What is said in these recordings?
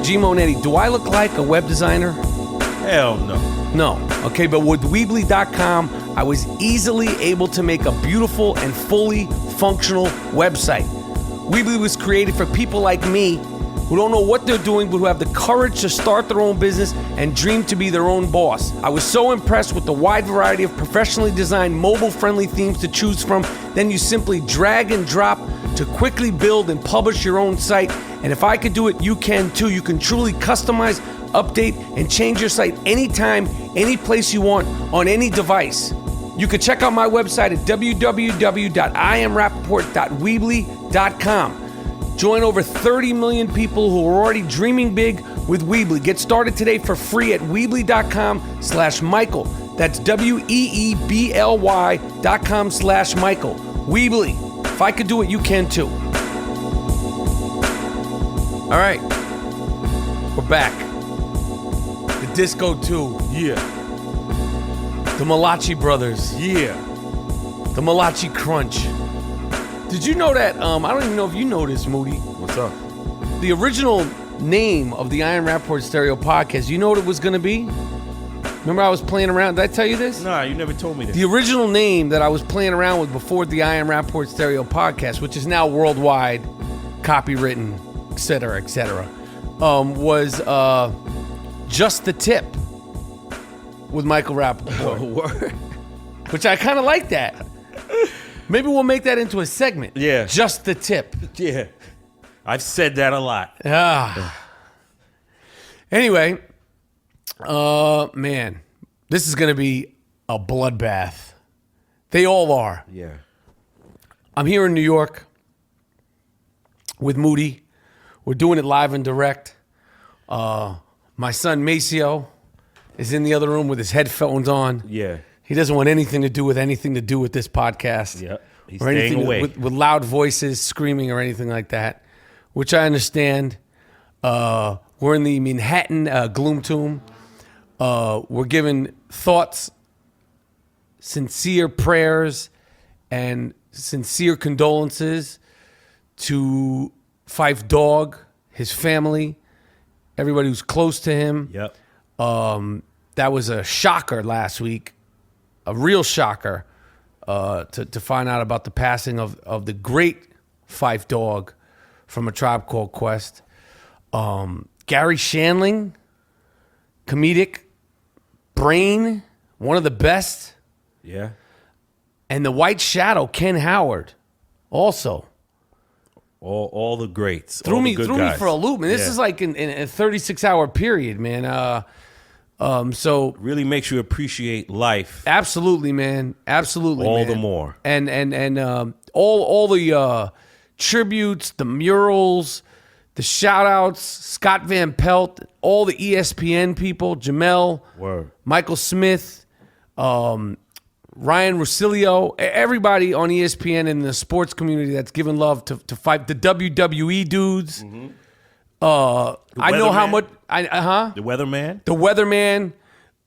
G Monetti, do I look like a web designer? Hell no. No. Okay, but with Weebly.com, I was easily able to make a beautiful and fully functional website. Weebly was created for people like me who don't know what they're doing, but who have the courage to start their own business and dream to be their own boss. I was so impressed with the wide variety of professionally designed mobile-friendly themes to choose from. Then you simply drag and drop to quickly build and publish your own site. And if I could do it, you can too. You can truly customize, update, and change your site anytime, any place you want, on any device. You can check out my website at www.iamrapaport.weebly.com. Join over 30 million people who are already dreaming big with Weebly. Get started today for free at Weebly.com/Michael. That's WEEBLY.com/Michael. Weebly. If I could do it, you can too. All right. We're back. The Disco 2. Yeah. The Malachi Brothers. Yeah. The Malachi Crunch. Did you know that, I don't even know if you know this, Moody. What's up? The original name of the I Am Rapaport Stereo podcast, you know what it was going to be? Remember I was playing around, did I tell you this? Nah, you never told me this. The original name that I was playing around with before the I Am Rapaport Stereo podcast, which is now worldwide, copywritten, et cetera, was Just the Tip with Michael Rapaport. Which I kind of like that. Maybe we'll make that into a segment. Yeah. Just the Tip. Yeah. I've said that a lot. Anyway, man, this is going to be a bloodbath. They all are. Yeah. I'm here in New York with Moody. We're doing it live and direct. My son Maceo is in the other room with his headphones on. Yeah. He doesn't want anything to do with this podcast. Yep. He's or anything staying away. With loud voices, screaming, or anything like that, which I understand. We're in the Manhattan gloom tomb. We're giving thoughts, sincere prayers, and sincere condolences to Phife Dawg, his family, everybody who's close to him. Yep. That was a shocker last week, a real shocker, to find out about the passing of the great Phife Dawg from A Tribe Called Quest. Gary Shandling, comedic brain, one of the best. Yeah. And the White Shadow, Ken Howard, also. All the greats. Threw all me the good guys. for a loop, man. This is like in a 36-hour period, man. So really makes you appreciate life. Absolutely, man. Absolutely, all man. the more. And all the tributes, the murals, the shout outs, Scott Van Pelt, all the ESPN people, Jamel, Word. Michael Smith, Ryan Russillo, everybody on ESPN and the sports community that's given love to Phife, the WWE dudes. Mm-hmm. I know how much. The Weatherman. The Weatherman.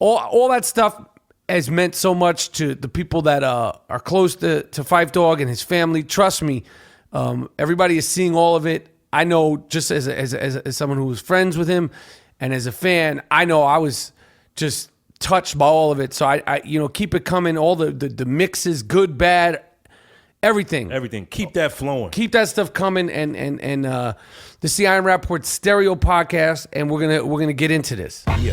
All that stuff has meant so much to the people that are close to Phife Dawg and his family. Trust me, everybody is seeing all of it. I know, just as someone who was friends with him and as a fan, I know I was just touched by all of it. So I keep it coming. All the mixes, good, bad, everything. Keep that flowing. Keep that stuff coming. And this is the I Am Rapaport Stereo podcast, and we're gonna get into this. Yeah.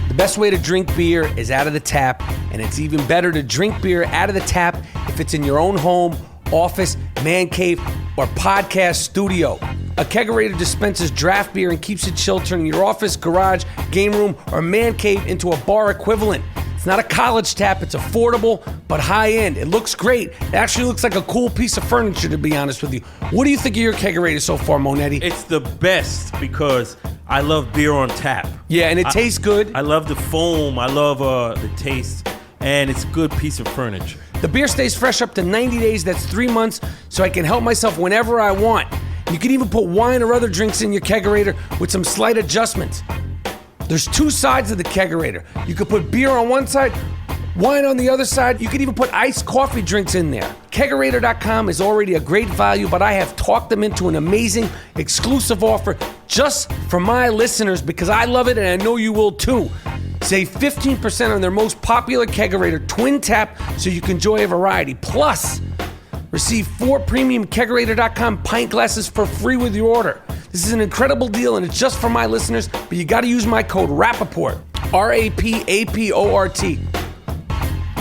The best way to drink beer is out of the tap, and it's even better to drink beer out of the tap if it's in your own home, office, man cave, or podcast studio. A kegerator dispenses draft beer and keeps it chilled, turning your office, garage, game room, or man cave into a bar equivalent. It's not a college tap. It's affordable, but high-end. It looks great. It actually looks like a cool piece of furniture, to be honest with you. What do you think of your kegerator so far, Monetti? It's the best because I love beer on tap. Yeah, and it tastes good. I love the foam. I love the taste, and it's a good piece of furniture. The beer stays fresh up to 90 days. That's 3 months, so I can help myself whenever I want. You can even put wine or other drinks in your kegerator with some slight adjustments. There's two sides of the kegerator. You could put beer on one side, wine on the other side. You could even put iced coffee drinks in there. Kegerator.com is already a great value, but I have talked them into an amazing exclusive offer just for my listeners because I love it and I know you will too. Save 15% on their most popular Kegerator Twin Tap so you can enjoy a variety. Plus, receive 4 premium Kegerator.com pint glasses for free with your order. This is an incredible deal and it's just for my listeners, but you got to use my code Rapaport, RAPAPORT.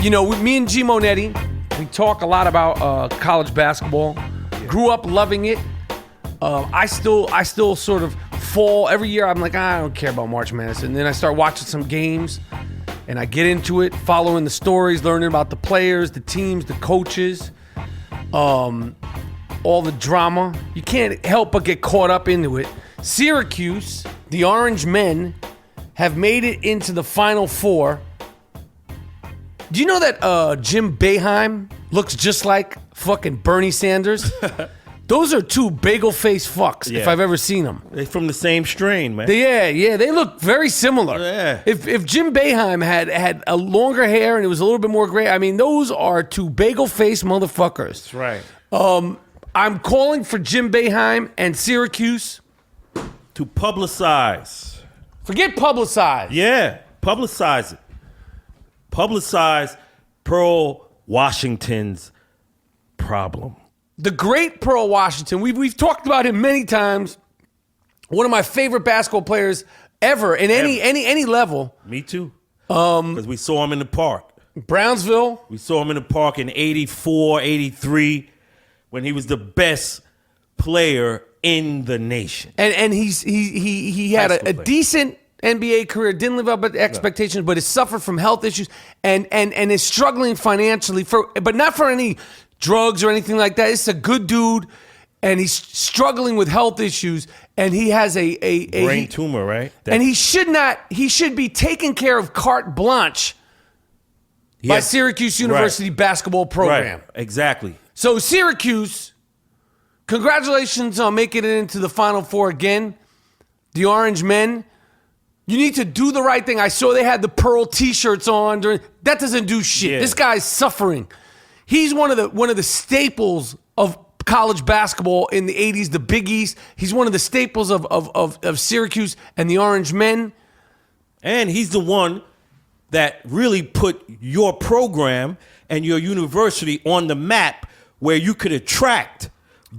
You know, with me and G Monetti, we talk a lot about college basketball. Grew up loving it. I still sort of fall every year. I'm like, I don't care about March Madness, and then I start watching some games, and I get into it, following the stories, learning about the players, the teams, the coaches, all the drama. You can't help but get caught up into it. Syracuse, the Orange Men, have made it into the Final Four. Do you know that Jim Boeheim looks just like fucking Bernie Sanders? Those are two bagel-faced fucks, if I've ever seen them. They're from the same strain, man. Yeah, they look very similar. Yeah. If Jim Boeheim had a longer hair and it was a little bit more gray, I mean, those are two bagel-faced motherfuckers. That's right. I'm calling for Jim Boeheim and Syracuse To publicize. Forget publicize. Yeah, publicize it. Publicize Pearl Washington's problem. The great Pearl Washington. We've talked about him many times. One of my favorite basketball players ever in any level. Me too. Because we saw him in the park. Brownsville. We saw him in the park in 84, 83, when he was the best player in the nation. And he had a decent NBA career, didn't live up to expectations, but has suffered from health issues and is struggling financially but not for any drugs or anything like that. It's a good dude, and he's struggling with health issues, and he has a brain tumor, right? And he should be taken care of carte blanche by Syracuse University basketball program. Right. Exactly. So Syracuse, congratulations on making it into the Final Four again. The Orange Men. You need to do the right thing. I saw they had the Pearl T-shirts on. That doesn't do shit. Yeah. This guy's suffering. He's one of the staples of college basketball in the 80s, the Big East. He's one of the staples of Syracuse and the Orange Men. And he's the one that really put your program and your university on the map where you could attract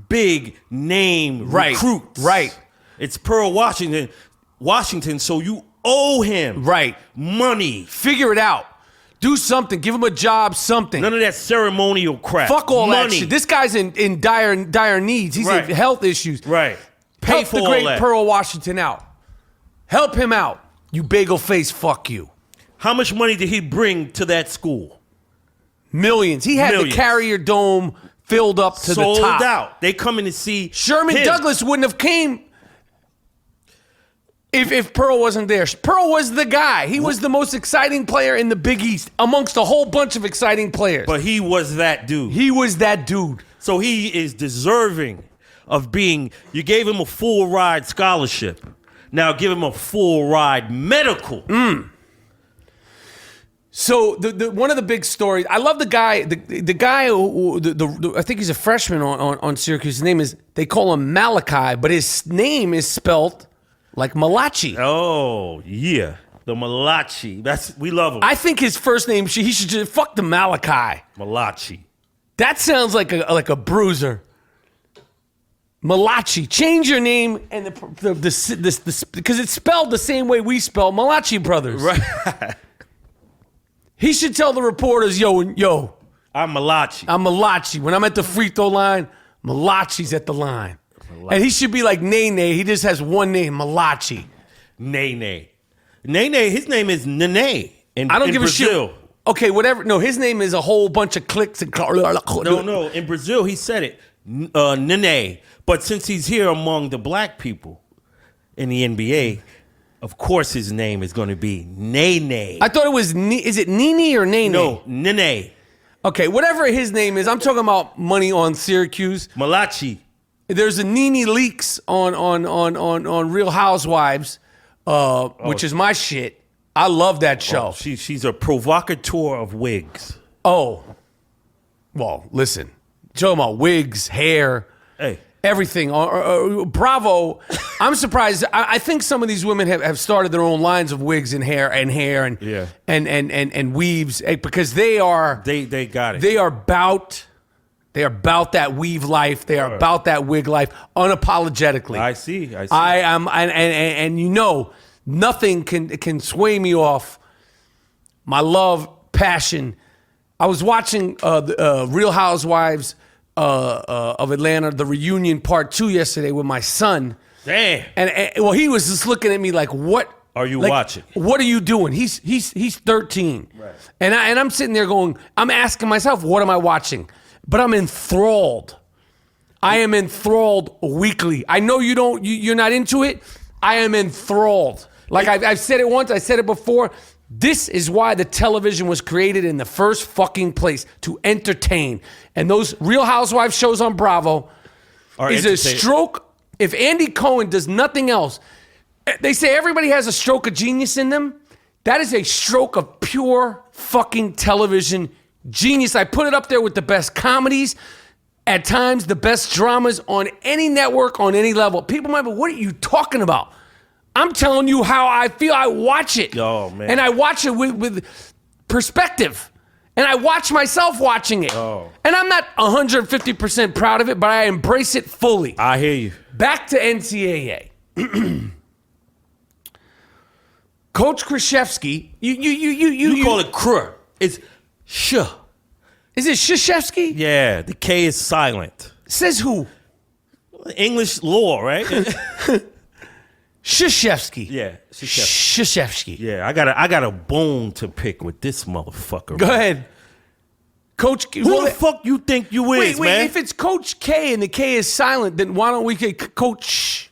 big name recruits. Right. It's Pearl Washington, so you owe him money. Figure it out. Do something. Give him a job, something. None of that ceremonial crap. Fuck all money. that shit. This guy's in dire needs. He's in health issues. Right. Pay Help for the all great that. Pearl Washington out. Help him out. You bagel face, fuck you. How much money did he bring to that school? Millions. He had the Carrier Dome filled up to the top. Sold out. They coming to see Sherman him. Douglas wouldn't have came if Pearl wasn't there. Pearl was the guy. He was the most exciting player in the Big East amongst a whole bunch of exciting players. But he was that dude. He was that dude. So he is deserving of being, you gave him a full ride scholarship. Now give him a full ride medical. So the one of the big stories, I love the guy, the guy who, I think he's a freshman on Syracuse. His name is, they call him Malachi, but his name is spelled like Malachi. Oh, yeah. The Malachi. We love him. I think his first name, he should just, fuck the Malachi. Malachi. That sounds like a bruiser. Malachi. Change your name and the because it's spelled the same way we spell Malachi Brothers. Right. He should tell the reporters, yo, I'm Malachi. I'm Malachi. When I'm at the free throw line, Malachi's at the line. Malachi. And he should be like Nene. He just has one name, Malachi. Nene, his name is Nene in I don't give Brazil. a shit. Okay, whatever. No, his name is a whole bunch of clicks and No. In Brazil, he said it, Nene. But since he's here among the black people in the NBA, of course his name is going to be Nene. I thought it was, is it Nene or Nene? No, Nene. Okay, whatever his name is, I'm talking about money on Syracuse. Malachi. There's a Nene Leaks on Real Housewives, which is my shit. I love that show. She's a provocateur of wigs. Oh, well, listen. Talking about wigs, hair, everything. Bravo. I'm surprised. I think some of these women have started their own lines of wigs and hair and weaves because they got it. They are about that weave life. They are about that wig life unapologetically. I see. I am, and you know, nothing can sway me off my love, passion. I was watching the Real Housewives of Atlanta, the reunion part 2 yesterday with my son. Damn. And well, he was just looking at me like, "What are you watching? What are you doing?" He's 13, right? And I'm sitting there going, I'm asking myself, "What am I watching?" But I'm enthralled. I am enthralled weekly. I know you're not into it. I am enthralled. Like I've said it once. I said it before. This is why the television was created in the first fucking place, to entertain. And those Real Housewives shows on Bravo is a stroke. If Andy Cohen does nothing else, they say everybody has a stroke of genius in them. That is a stroke of pure fucking television genius. I put it up there with the best comedies, at times the best dramas on any network, on any level. People might be, what are you talking about? I'm telling you how I feel. I watch it. Oh, man. And I watch it with perspective. And I watch myself watching it. Oh. And I'm not 150% proud of it, but I embrace it fully. I hear you. Back to NCAA. Coach Krzyzewski, you call it Krr. It's sh. Is it Krzyzewski? Yeah, the K is silent. Says who? English law, right? Krzyzewski. Yeah, Krzyzewski. Yeah, I got a bone to pick with this motherfucker. Go ahead. Coach K. Who the fuck you think you is, man? If it's Coach K and the K is silent, then why don't we get Coach?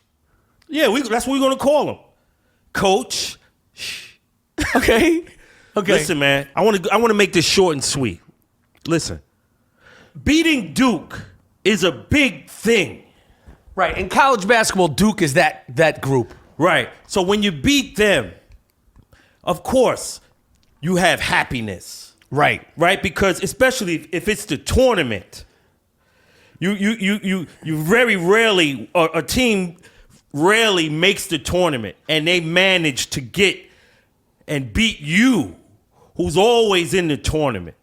Yeah, that's what we're going to call him. Coach. Okay. Listen, man, I want to make this short and sweet. Listen. Beating Duke is a big thing. Right. In college basketball, Duke is that group. Right. So when you beat them, of course, you have happiness. Right. Right? Because especially if it's the tournament, you very rarely, a team rarely makes the tournament and they manage to get and beat you, who's always in the tournament,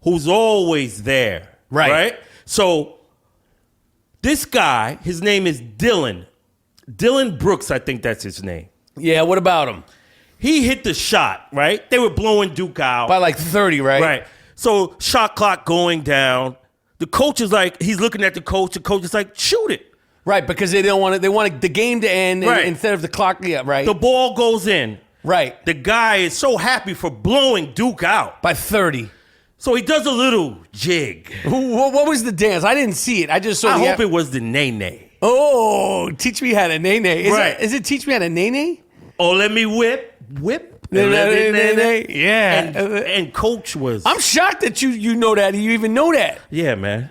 who's always there. Right? So this guy, his name is Dylan Brooks, I think that's his name. Yeah, what about him? He hit the shot, right? They were blowing Duke out. By like 30, right? Right. So shot clock going down. The coach is like, he's looking at the coach. The coach is like, shoot it. Right, because they don't want it. They want the game to end right. instead of the clock. Yeah, right. The ball goes in. Right. The guy is so happy for blowing Duke out. By 30. So he does a little jig. What was the dance? I didn't see it. I just saw I hope it was the nay-nay. Oh, teach me how to nay-nay. Right. Is it teach me how to nay-nay? Oh, let me whip. Yeah. And coach was... I'm shocked that you know that. You even know that. Yeah, man.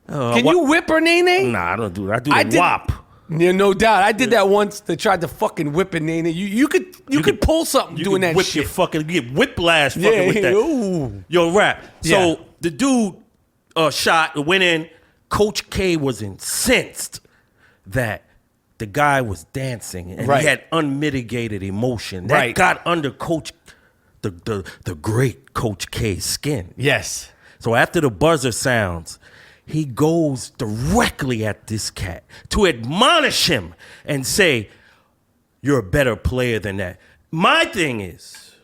Can you whip or nay-nay? Nah, I don't do that. I do the whop. Yeah, no doubt. I did that once. They tried to fucking whip a nay-nay. You could pull something doing that whip shit. You get whiplash fucking with that. Ooh. Yo, rap. So the dude shot, went in. Coach K was incensed that the guy was dancing and he had unmitigated emotion. That got under the great Coach K's skin. Yes. So after the buzzer sounds, he goes directly at this cat to admonish him and say, you're a better player than that. My thing is,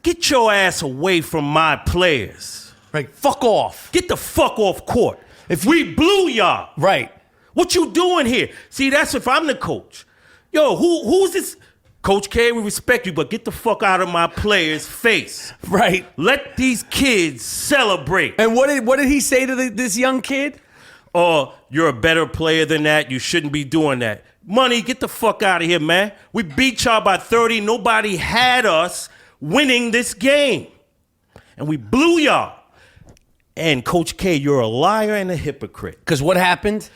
get your ass away from my players. Right. Fuck off. Get the fuck off court. If we blew y'all. Right. What you doing here? See, that's if I'm the coach. Yo, who's this? Coach K, we respect you, but get the fuck out of my player's face. Right. Let these kids celebrate. And what did he say to this young kid? Oh, you're a better player than that. You shouldn't be doing that. Money, get the fuck out of here, man. We beat y'all by 30. Nobody had us winning this game. And we blew y'all. And Coach K, you're a liar and a hypocrite. Because what happened?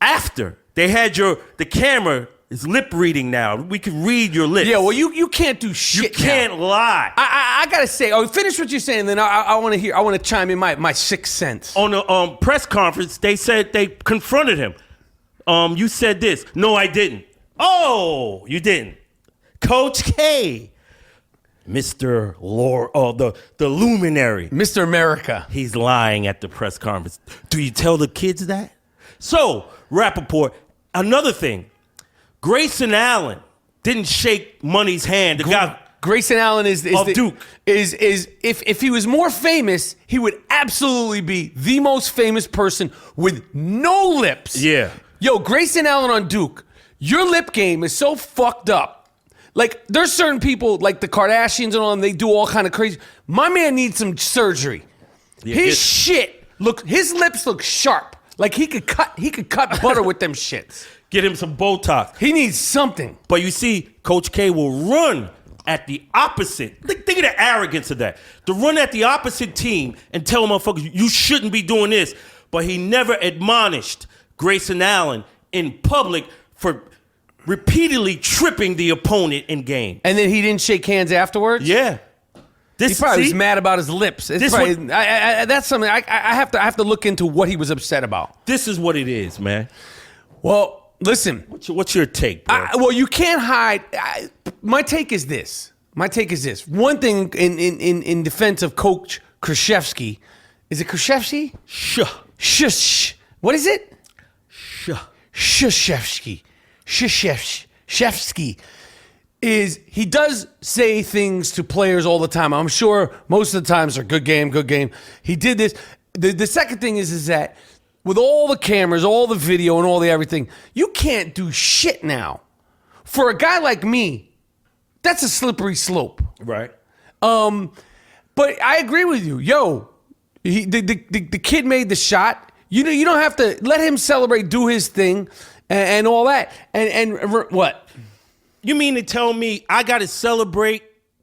After they had the camera is lip reading now. We can read your lips. Yeah, well, you can't do shit. You can't lie. I gotta say, finish what you're saying, then I want to hear. I want to chime in my 6 cents. On the press conference, they said they confronted him. You said this. No, I didn't. Oh, you didn't. Coach K, Mr. Lord, the luminary, Mr. America. He's lying at the press conference. Do you tell the kids that? So, Rapaport, another thing, Grayson Allen didn't shake Money's hand. The guy, Grayson Allen is Duke. If he was more famous, he would absolutely be the most famous person with no lips. Yeah. Yo, Grayson Allen on Duke, your lip game is so fucked up. Like, there's certain people, like the Kardashians and all them, they do all kind of crazy. My man needs some surgery. Yeah, His lips look sharp. Like he could cut butter with them shits. Get him some Botox. He needs something. But you see, Coach K will run at the opposite. Think of the arrogance of that. To run at the opposite team and tell motherfuckers, you shouldn't be doing this. But he never admonished Grayson Allen in public for repeatedly tripping the opponent in game. And then he didn't shake hands afterwards? Yeah. He probably was mad about his lips. That's something I have to look into what he was upset about. This is what it is, man. Well, listen. What's your take, bro? Well, you can't hide. My take is this. One thing in defense of Coach Krzyzewski, is it Krzyzewski? Shush. What is it? Krzyzewski. Is he does say things to players all the time. I'm sure most of the times are good game. He did this. The second thing is that with all the cameras, all the video, and all the everything, you can't do shit now. For a guy like me, that's a slippery slope. Right. But I agree with you. Yo, the kid made the shot. You don't have to let him celebrate, do his thing, and all that. And what? You mean to tell me I got to celebrate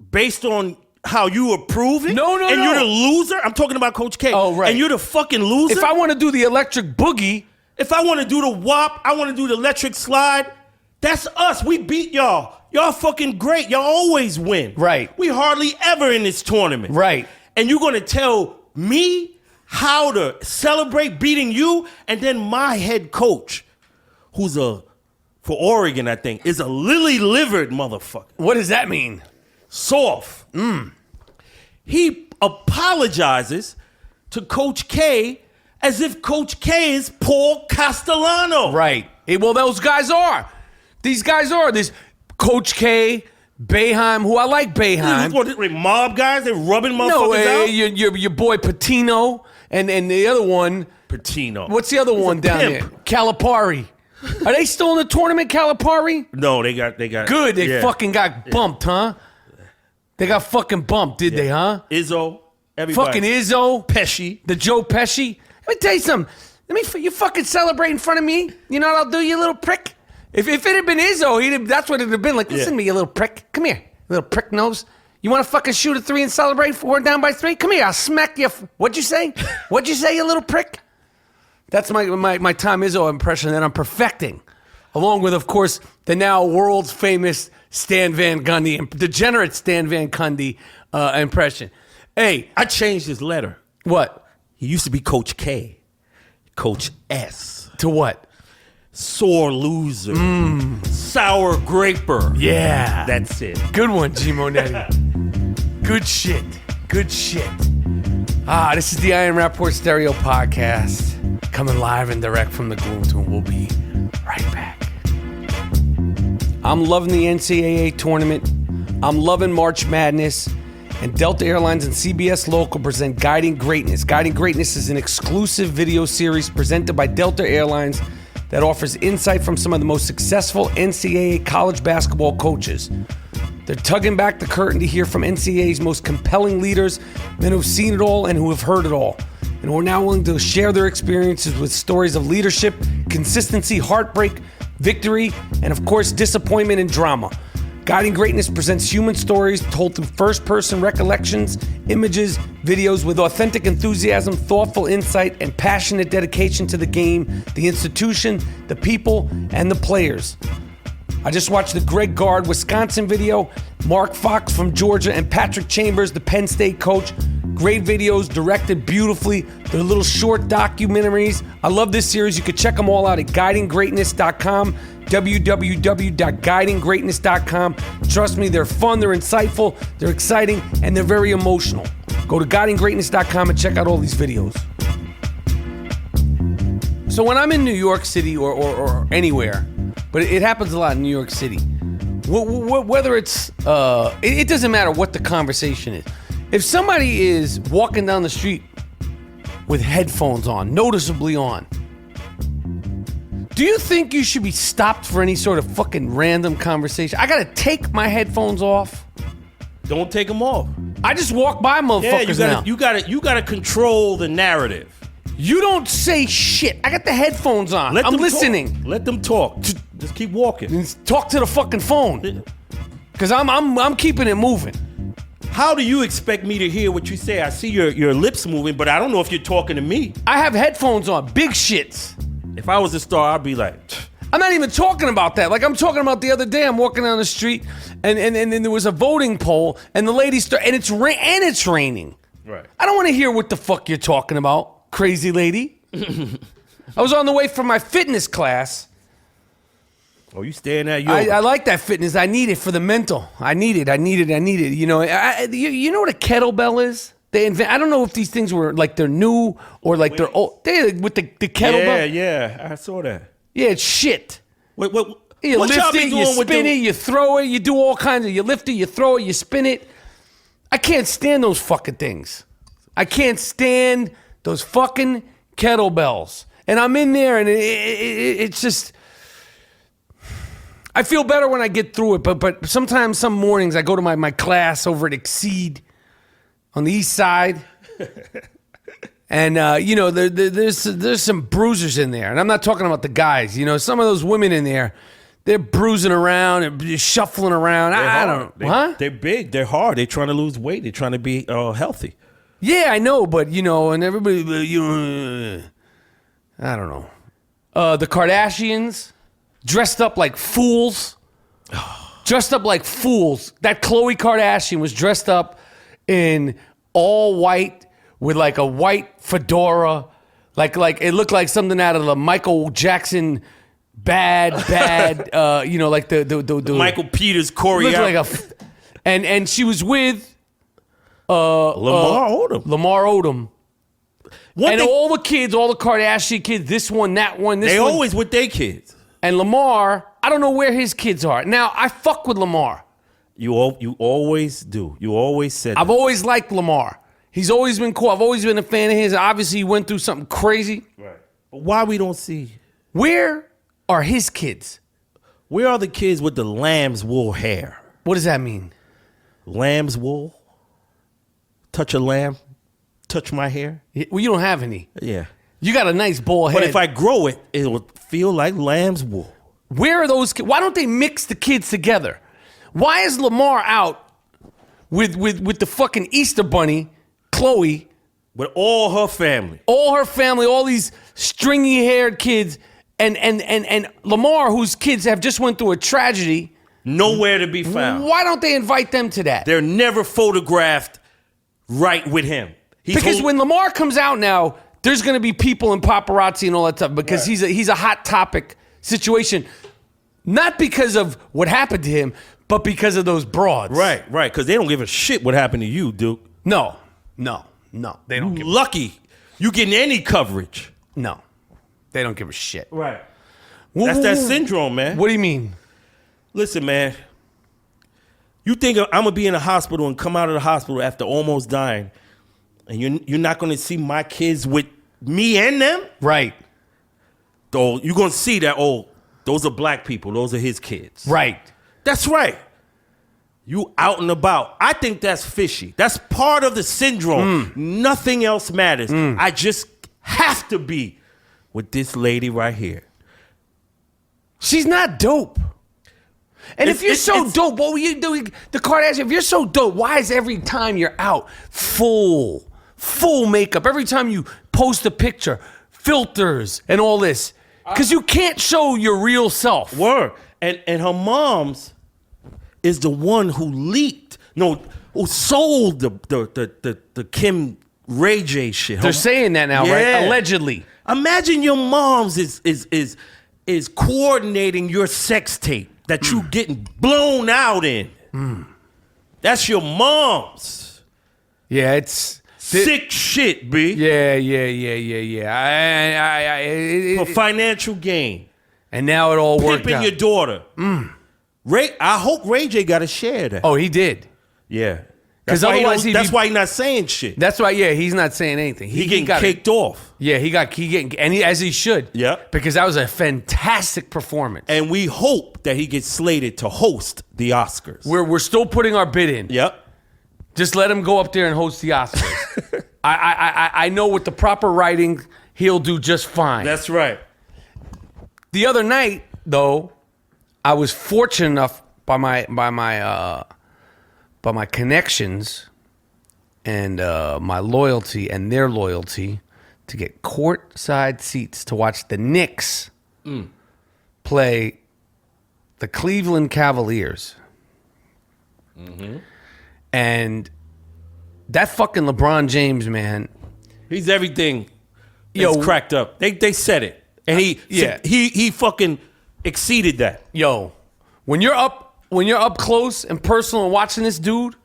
based on how you approve it? No. And you're the loser? I'm talking about Coach K. Oh, right. And you're the fucking loser? If I want to do the electric boogie. If I want to do the WAP, I want to do the electric slide, that's us. We beat y'all. Y'all fucking great. Y'all always win. Right. We hardly ever in this tournament. Right. And you're going to tell me how to celebrate beating you? And then my head coach, who's for Oregon, I think, is a lily-livered motherfucker. What does that mean? Soft. He apologizes to Coach K as if Coach K is Paul Castellano. Right. Well, those guys are. These guys are. This Coach K, Boeheim, who I like Boeheim. What, mob guys? They're rubbing motherfuckers out? Your boy Patino and the other one. Patino. What's the other one down pimp. there? Calipari. Are they still in the tournament, Calipari? No, they got. Good, they fucking got bumped, huh? They got fucking bumped, did they, huh? Izzo, everybody. Fucking Izzo. Pesci. The Joe Pesci. Let me tell you something. You fucking celebrate in front of me. You know what I'll do, you little prick? If it had been Izzo, that's what it'd have been like. Listen to me, you little prick. Come here, little prick nose. You want to fucking shoot a 3 and celebrate for down by 3? Come here, I'll smack you. What'd you say? What'd you say, you little prick? That's my Tom Izzo impression that I'm perfecting. Along with, of course, the now world's famous Stan Van Gundy, degenerate Stan Van Gundy impression. Hey. I changed his letter. What? He used to be Coach K. Coach S. To what? Sore loser. Sour graper. Yeah. That's it. Good one, G. Monetti. Good shit. This is the I Am Rapaport Stereo Podcast. Coming live and direct from the Gloom Tomb. We'll be right back. I'm loving the NCAA tournament. I'm loving March Madness. And Delta Airlines and CBS Local present Guiding Greatness. Guiding Greatness is an exclusive video series presented by Delta Airlines that offers insight from some of the most successful NCAA college basketball coaches. They're tugging back the curtain to hear from NCAA's most compelling leaders, men who've seen it all and who have heard it all, and who are now willing to share their experiences with stories of leadership, consistency, heartbreak, victory, and of course, disappointment and drama. Guiding Greatness presents human stories told through first-person recollections, images, videos with authentic enthusiasm, thoughtful insight, and passionate dedication to the game, the institution, the people, and the players. I just watched the Greg Gard, Wisconsin video, Mark Fox from Georgia, and Patrick Chambers, the Penn State coach. Great videos, directed beautifully. They're little short documentaries. I love this series. You can check them all out at guidinggreatness.com, www.guidinggreatness.com. Trust me, they're fun, they're insightful, they're exciting, and they're very emotional. Go to guidinggreatness.com and check out all these videos. So when I'm in New York City or anywhere, but it happens a lot in New York City, whether it's, it doesn't matter what the conversation is. If somebody is walking down the street with headphones on, noticeably on, do you think you should be stopped for any sort of fucking random conversation? I gotta take my headphones off. Don't take them off. I just walk by motherfuckers now. You gotta control the narrative. You don't say shit. I got the headphones on. I'm listening. Let them talk. Just keep walking. Talk to the fucking phone. Cause I'm keeping it moving. How do you expect me to hear what you say? I see your lips moving, but I don't know if you're talking to me. I have headphones on, big shits. If I was a star, I'd be like, I'm not even talking about that. Like I'm talking about the other day, I'm walking down the street and then there was a voting poll and the lady and it's raining. Right. I don't want to hear what the fuck you're talking about, crazy lady. I was on the way from my fitness class. Oh, you staying at yoga? I like that fitness. I need it for the mental. I need it. You know, you know what a kettlebell is? I don't know if these things were like they're new or like they're old. With the kettlebell. Yeah, I saw that. Yeah, it's shit. What You what lift y'all be it, doing you with spin it, you throw it, you do all kinds of. You lift it, you throw it, you spin it. I can't stand those fucking things. I can't stand those fucking kettlebells. And I'm in there, and it's just. I feel better when I get through it, but sometimes, some mornings, I go to my class over at Exceed on the east side, and you know, there's some bruisers in there, and I'm not talking about the guys. You know, some of those women in there, they're bruising around and shuffling around. I don't know. They're big. They're hard. They're trying to lose weight. They're trying to be healthy. Yeah, I know, but you know, and everybody, you know, I don't know. The Kardashians. Dressed up like fools. Dressed up like fools. That Khloe Kardashian was dressed up in all white with like a white fedora. Like it looked like something out of the Michael Jackson bad, you know, like the Michael Peters choreography. Like and she was with Lamar Odom. Lamar Odom. All the kids, all the Kardashian kids, this one, that one, this one. They always with their kids. And Lamar, I don't know where his kids are. Now, I fuck with Lamar. You always do. You always said that. I've always liked Lamar. He's always been cool. I've always been a fan of his. Obviously, he went through something crazy. Right. But why we don't see? Where are his kids? Where are the kids with the lamb's wool hair? What does that mean? Lamb's wool? Touch a lamb? Touch my hair? Well, you don't have any. Yeah. You got a nice bald head. But if I grow it, it will feel like lamb's wool. Where are those kids? Why don't they mix the kids together? Why is Lamar out with the fucking Easter bunny, Khloe? With all her family. All her family, all these stringy-haired kids, and Lamar, whose kids have just went through a tragedy. Nowhere to be found. Why don't they invite them to that? They're never photographed right with him. Because when Lamar comes out now, there's going to be people and paparazzi and all that stuff because he's a hot topic situation. Not because of what happened to him, but because of those broads. Right. Because they don't give a shit what happened to you, Duke. No. They don't give lucky you getting any coverage. No. They don't give a shit. Right. That's that syndrome, man. What do you mean? Listen, man. You think I'm going to be in a hospital and come out of the hospital after almost dying, and you're not going to see my kids with me and them? Right. Though you're going to see that, those are black people. Those are his kids. Right. That's right. You out and about. I think that's fishy. That's part of the syndrome. Nothing else matters. I just have to be with this lady right here. She's not dope. And if you're so dope, what were you doing? The Kardashians, if you're so dope, why is every time you're out full makeup? Every time you post a picture, filters and all this. Because you can't show your real self. Word. And her mom's is the one who leaked. No, who sold the Kim Ray J shit. They're saying that now, right? Allegedly. Imagine your mom's is coordinating your sex tape that you getting blown out in. That's your mom's. Yeah, it's sick shit, B. Yeah. For financial gain. And now it all worked Pimping out. your daughter. I hope Ray J got a share of that. Oh, he did. Yeah. Because Otherwise, that's why he's not saying shit. That's why, yeah, he's not saying anything. He getting caked off. Yeah, he getting, and as he should. Yeah. Because that was a fantastic performance. And we hope that he gets slated to host the Oscars. We're still putting our bid in. Yep. Just let him go up there and host the Oscars. I know with the proper writing, he'll do just fine. That's right. The other night, though, I was fortunate enough by my connections and my loyalty and their loyalty to get courtside seats to watch the Knicks play the Cleveland Cavaliers. And that fucking LeBron James, man. He's everything. It's cracked up. They said it. And he fucking exceeded that. Yo, when you're up close and personal and watching this dude,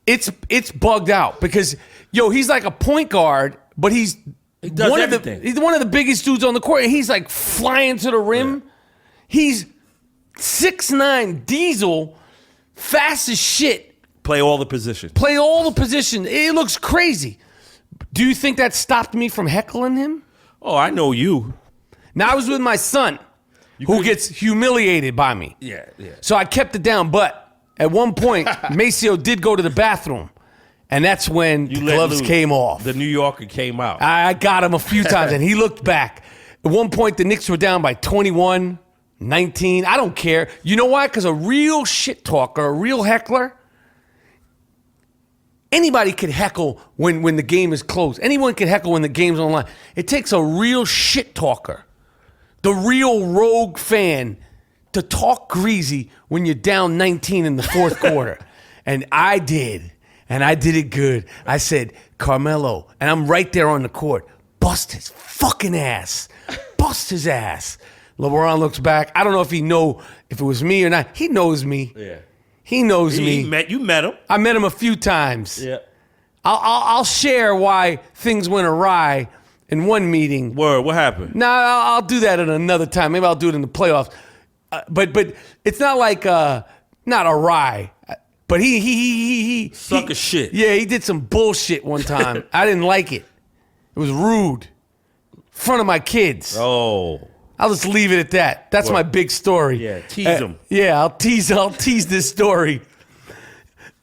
it's bugged out because he's like a point guard, but he does one everything. he's one of the biggest dudes on the court, and he's like flying to the rim. Yeah. He's 6'9" diesel, fast as shit. Play all the positions. It looks crazy. Do you think that stopped me from heckling him? Oh, I know you. Now I was with my son, who gets humiliated by me. Yeah. So I kept it down, but at one point, Maceo did go to the bathroom, and that's when the gloves came off. The New Yorker came out. I got him a few times, and he looked back. At one point, the Knicks were down by 21, 19. I don't care. You know why? Because a real shit talker, a real heckler, anybody could heckle when the game is close. Anyone could heckle when the game's online. It takes a real shit talker, the real rogue fan, to talk greasy when you're down 19 in the fourth quarter. And I did. And I did it good. I said, Carmelo, and I'm right there on the court, bust his fucking ass. Bust his ass. LeBron looks back. I don't know if he know if it was me or not. He knows me. Yeah. He knows me. You met him. I met him a few times. Yeah. I'll share why things went awry in one meeting. Word, what happened? No, I'll do that at another time. Maybe I'll do it in the playoffs. But it's not like not awry. But he suck a shit. Yeah, he did some bullshit one time. I didn't like it. It was rude. In front of my kids. Oh. I'll just leave it at that. That's my big story. Yeah, tease him. Yeah, I'll tease this story.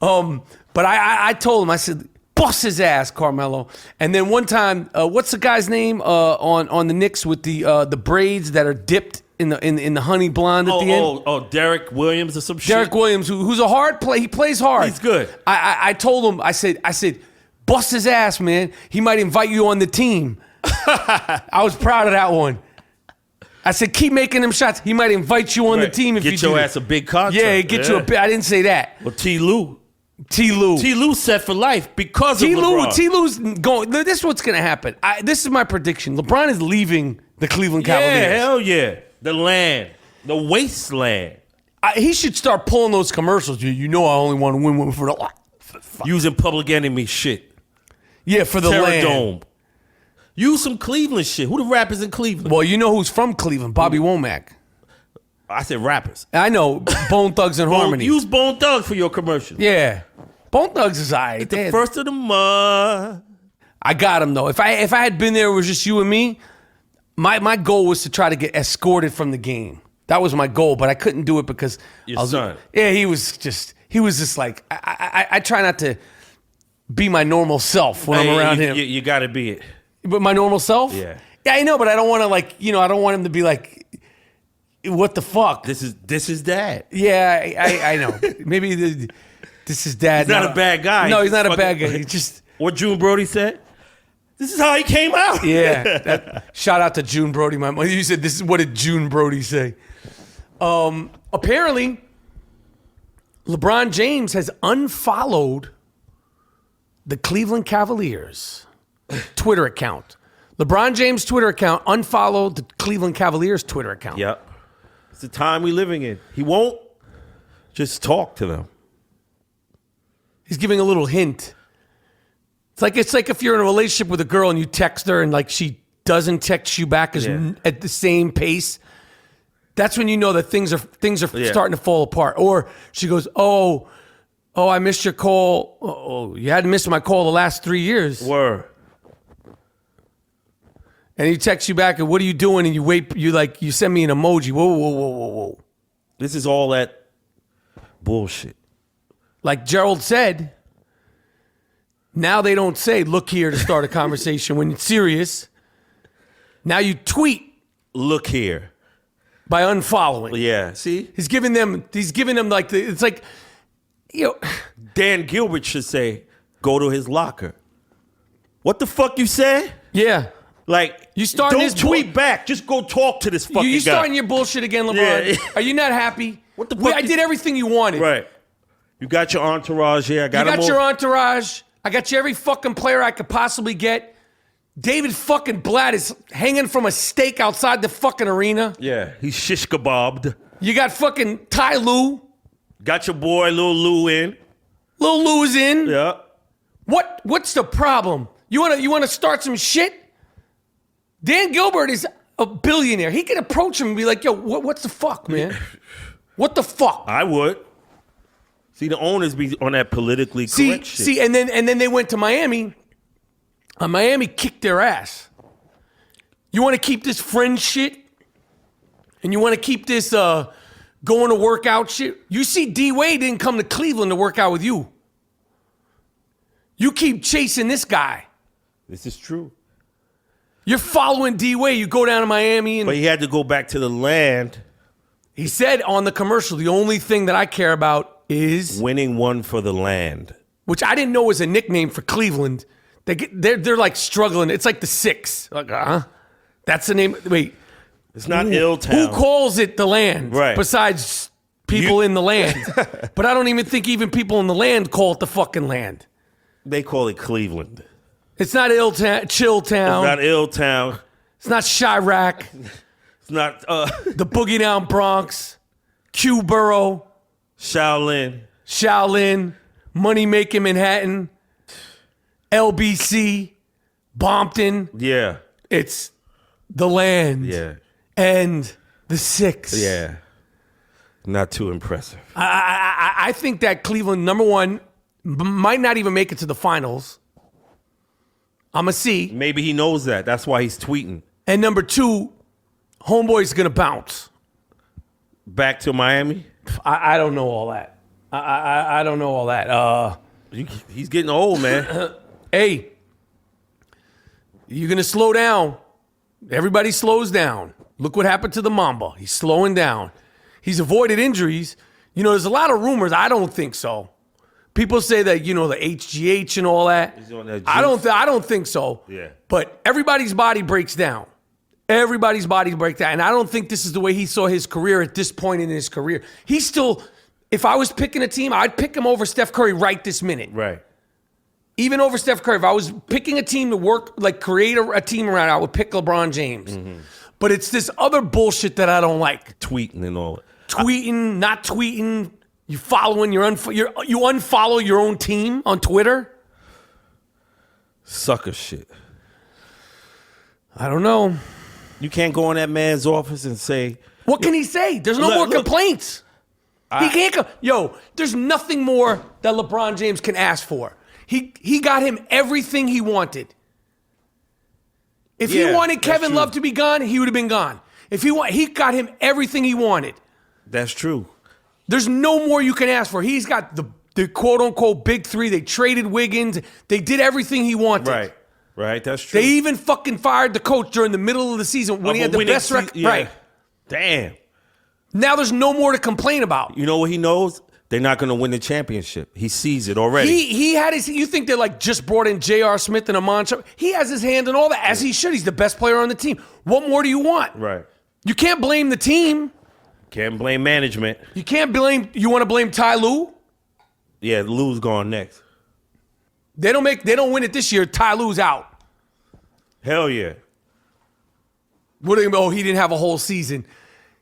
But I told him, I said, bust his ass, Carmelo. And then one time, what's the guy's name on the Knicks with the braids that are dipped in the honey blonde at the end? Oh, Derek Williams or some shit. Derek Williams, who's a hard play. He plays hard. He's good. I told him, I said, bust his ass, man. He might invite you on the team. I was proud of that one. I said, keep making them shots. He might invite you on the team if you do. Get your ass a big contract. Yeah, get you a big. I didn't say that. Well, T. Lou set for life because of LeBron. T. Lou's going. This is what's going to happen. This is my prediction. LeBron is leaving the Cleveland Cavaliers. Yeah, hell yeah. The land. The wasteland. He should start pulling those commercials. You know I only want to win one for the... Using Public Enemy shit. Yeah, for the land. Dome. Use some Cleveland shit. Who the rappers in Cleveland? Well, you know who's from Cleveland? Bobby Womack. I said rappers. I know. Bone Thugs and Harmony. Use Bone Thugs for your commercial. Yeah. Bone Thugs is all right. The first of the month. I got him, though. If I had been there, it was just you and me, my goal was to try to get escorted from the game. That was my goal, but I couldn't do it because... Your son. Yeah, he was just like... I try not to be my normal self when I'm around him. You got to be it. But my normal self? Yeah. Yeah, I know, but I don't want to I don't want him to be like, what the fuck? This is dad. Yeah, I know. Maybe this is dad. He's not a bad guy. No, he's not a bad guy. He just... What June Brody said? This is how he came out. Yeah. Shout out to June Brody. You said, what did June Brody say? Apparently, LeBron James has unfollowed the Cleveland Cavaliers Twitter account. LeBron James' Twitter account unfollowed the Cleveland Cavaliers Twitter account. Yep. It's the time we're living in. He won't just talk to them. He's giving a little hint. It's like if you're in a relationship with a girl and you text her and like she doesn't text you back at the same pace. That's when you know that things are starting to fall apart. Or she goes, "Oh, I missed your call. Oh, you hadn't missed my call the last 3 years." Word. And he texts you back, and what are you doing? And you wait. You send me an emoji. Whoa. This is all that bullshit. Like Gerald said, now they don't say "look here" to start a conversation when it's serious. Now you tweet "look here" by unfollowing. Yeah, see? He's giving them like it's like, Dan Gilbert should say, go to his locker. What the fuck you say? Yeah. Like, you starting don't this tweet back. Just go talk to this fucking guy. You starting your bullshit again, LeBron? Yeah. Are you not happy? What the fuck? I did everything you wanted. Right. You got your entourage here. You got your entourage. I got you every fucking player I could possibly get. David fucking Blatt is hanging from a stake outside the fucking arena. Yeah, he's shish kebabbed. You got fucking Ty Lue. Got your boy Lil Lou in. Lil Lou's in. Yeah. What's the problem? You wanna start some shit? Dan Gilbert is a billionaire. He can approach him and be like, "Yo, what's the fuck, man? What the fuck?" I would. See, the owners be on that politically correct shit. See, and then they went to Miami. Miami kicked their ass. You want to keep this friend shit? And you want to keep this going to work out shit? You see, D-Wade didn't come to Cleveland to work out with you. You keep chasing this guy. This is true. You're following D-Wade. You go down to Miami. But he had to go back to the land. He said on the commercial, the only thing that I care about is winning one for the land. Which I didn't know was a nickname for Cleveland. They're like struggling. It's like the Six. Like, that's the name. Wait. It's not Illtown. Who calls it the land? Right. Besides people in the land. But I don't even think even people in the land call it the fucking land. They call it Cleveland. It's not Chilltown. It's not Illtown. It's not Chirac. It's not the Boogie Down Bronx. Q Borough. Shaolin. Money Making Manhattan. LBC. Bompton. Yeah. It's the land. Yeah. And the Six. Yeah. Not too impressive. I think that Cleveland, number one, might not even make it to the finals. I'm a C. Maybe he knows that. That's why he's tweeting. And number two, homeboy's going to bounce. Back to Miami? I don't know all that. I don't know all that. He's getting old, man. Hey, you're going to slow down. Everybody slows down. Look what happened to the Mamba. He's slowing down. He's avoided injuries. You know, there's a lot of rumors. I don't think so. People say that, the HGH and all that. He's on that I don't think so. Yeah. But everybody's body breaks down. Everybody's body breaks down. And I don't think this is the way he saw his career at this point in his career. He's still, if I was picking a team, I'd pick him over Steph Curry right this minute. Right. Even over Steph Curry. If I was picking a team to work, like create a team around, I would pick LeBron James. Mm-hmm. But it's this other bullshit that I don't like. Tweeting and all that. Tweeting, not tweeting. You following you unfollow your own team on Twitter? Sucker shit. I don't know. You can't go in that man's office and say... What can he say? There's no more complaints. He can't go... Yo, there's nothing more that LeBron James can ask for. He got him everything he wanted. If he wanted Kevin Love to be gone, he would have been gone. He got him everything he wanted. That's true. There's no more you can ask for. He's got the quote-unquote big three. They traded Wiggins. They did everything he wanted. Right, that's true. They even fucking fired the coach during the middle of the season when he had the best record. Yeah. Right. Damn. Now there's no more to complain about. You know what he knows? They're not going to win the championship. He sees it already. He had his... You think they just brought in J.R. Smith and Amon? He has his hand in all that, as he should. He's the best player on the team. What more do you want? Right. You can't blame the team. Can't blame management. You can't blame. You want to blame Ty Lue? Yeah, Lou's going next. They don't win it this year. Ty Lue's out. Hell yeah. What do you mean? Oh, he didn't have a whole season.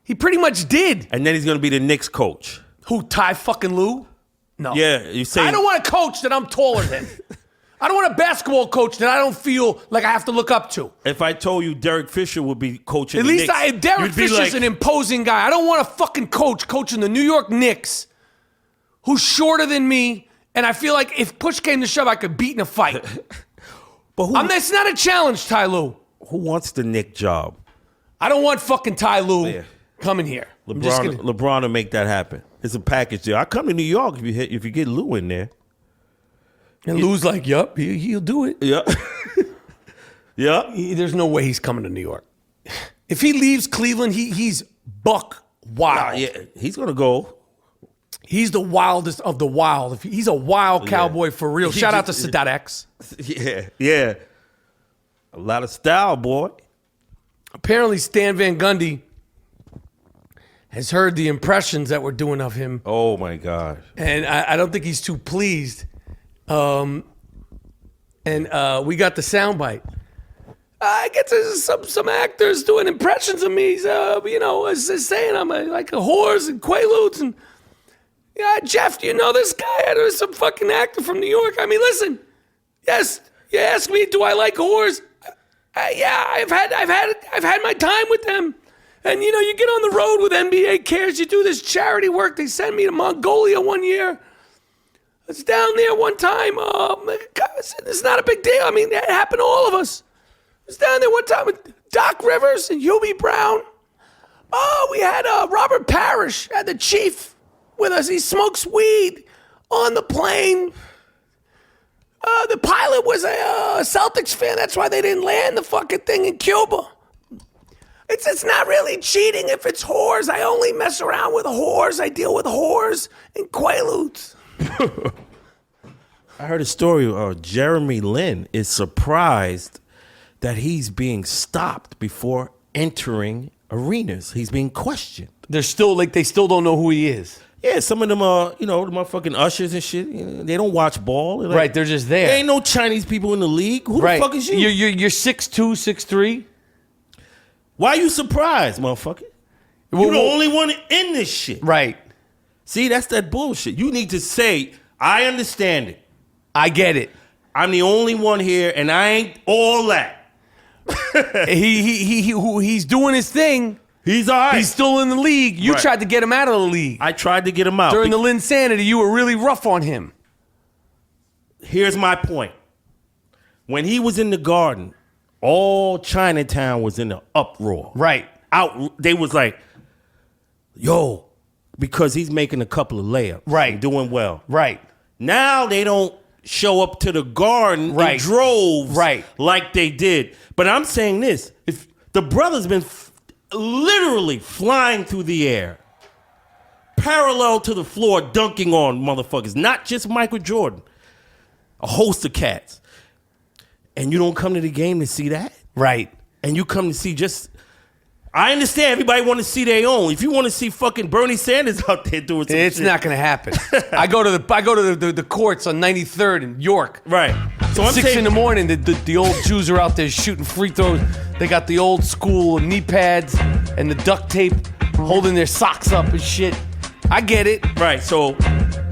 He pretty much did. And then he's going to be the Knicks coach. Who, Ty fucking Lue? No. Yeah, you say. I don't want a coach that I'm taller than. I don't want a basketball coach that I don't feel like I have to look up to. If I told you Derek Fisher would be coaching At the least Knicks, Derek Fisher's an imposing guy. I don't want a fucking coach coaching the New York Knicks who's shorter than me, and I feel like if push came to shove, I could beat in a fight. But it's not a challenge, Ty Lue. who wants the Knick job? I don't want fucking Ty Lue coming here. LeBron will make that happen. It's a package deal. I come to New York if you get Lue in there. And Lou's like, yup, he'll do it. Yeah. Yeah. There's no way he's coming to New York. If he leaves Cleveland, he's buck wild. Yeah, he's going to go. He's the wildest of the wild. He's a wild cowboy for real. Shout out to Sadat X. Yeah. A lot of style, boy. Apparently, Stan Van Gundy has heard the impressions that we're doing of him. Oh, my God. And I don't think he's too pleased. We got the soundbite. I get some actors doing impressions of me. Saying I'm like a whores and quaaludes and Jeff, do you know this guy? There's some fucking actor from New York. I mean, listen. Yes, you ask me, do I like whores? I've had my time with them. And you get on the road with NBA Cares. You do this charity work. They sent me to Mongolia one year. I was down there one time. It's not a big deal. I mean, it happened to all of us. I was down there one time with Doc Rivers and Hubie Brown. Oh, we had Robert Parrish, had the chief with us. He smokes weed on the plane. The pilot was a Celtics fan. That's why they didn't land the fucking thing in Cuba. It's not really cheating if it's whores. I only mess around with whores. I deal with whores and quaaludes. I heard a story. Jeremy Lin is surprised that he's being stopped before entering arenas. He's being questioned. They still don't know who he is. Yeah, some of them are, the motherfucking ushers and shit. They don't watch ball. They're right, they're just there. There ain't no Chinese people in the league. Who the fuck is you? You're 6'2", 6'3". Why are you surprised, motherfucker? You're the only one in this shit. Right. See, that's that bullshit. You need to say, I understand it. I get it. I'm the only one here, and I ain't all that. He's doing his thing. He's all right. He's still in the league. You tried to get him out of the league. I tried to get him out. During the Linsanity, you were really rough on him. Here's my point. When he was in the Garden, all Chinatown was in an uproar. Right. They was like, yo, because he's making a couple of layups. Right. And doing well. Right. Now they don't show up to the Garden in droves like they did. But I'm saying this. If the brother's been literally flying through the air, parallel to the floor, dunking on motherfuckers. Not just Michael Jordan. A host of cats. And you don't come to the game to see that? Right. And you come to see just... I understand everybody want to see their own. If you want to see fucking Bernie Sanders out there doing some it's shit. not going to happen. I go to the courts on 93rd in York. Right. So I'm 6 in the morning, the old Jews are out there shooting free throws. They got the old school knee pads and the duct tape holding their socks up and shit. I get it. Right. So,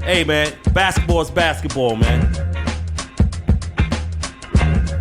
hey, man, basketball is basketball, man.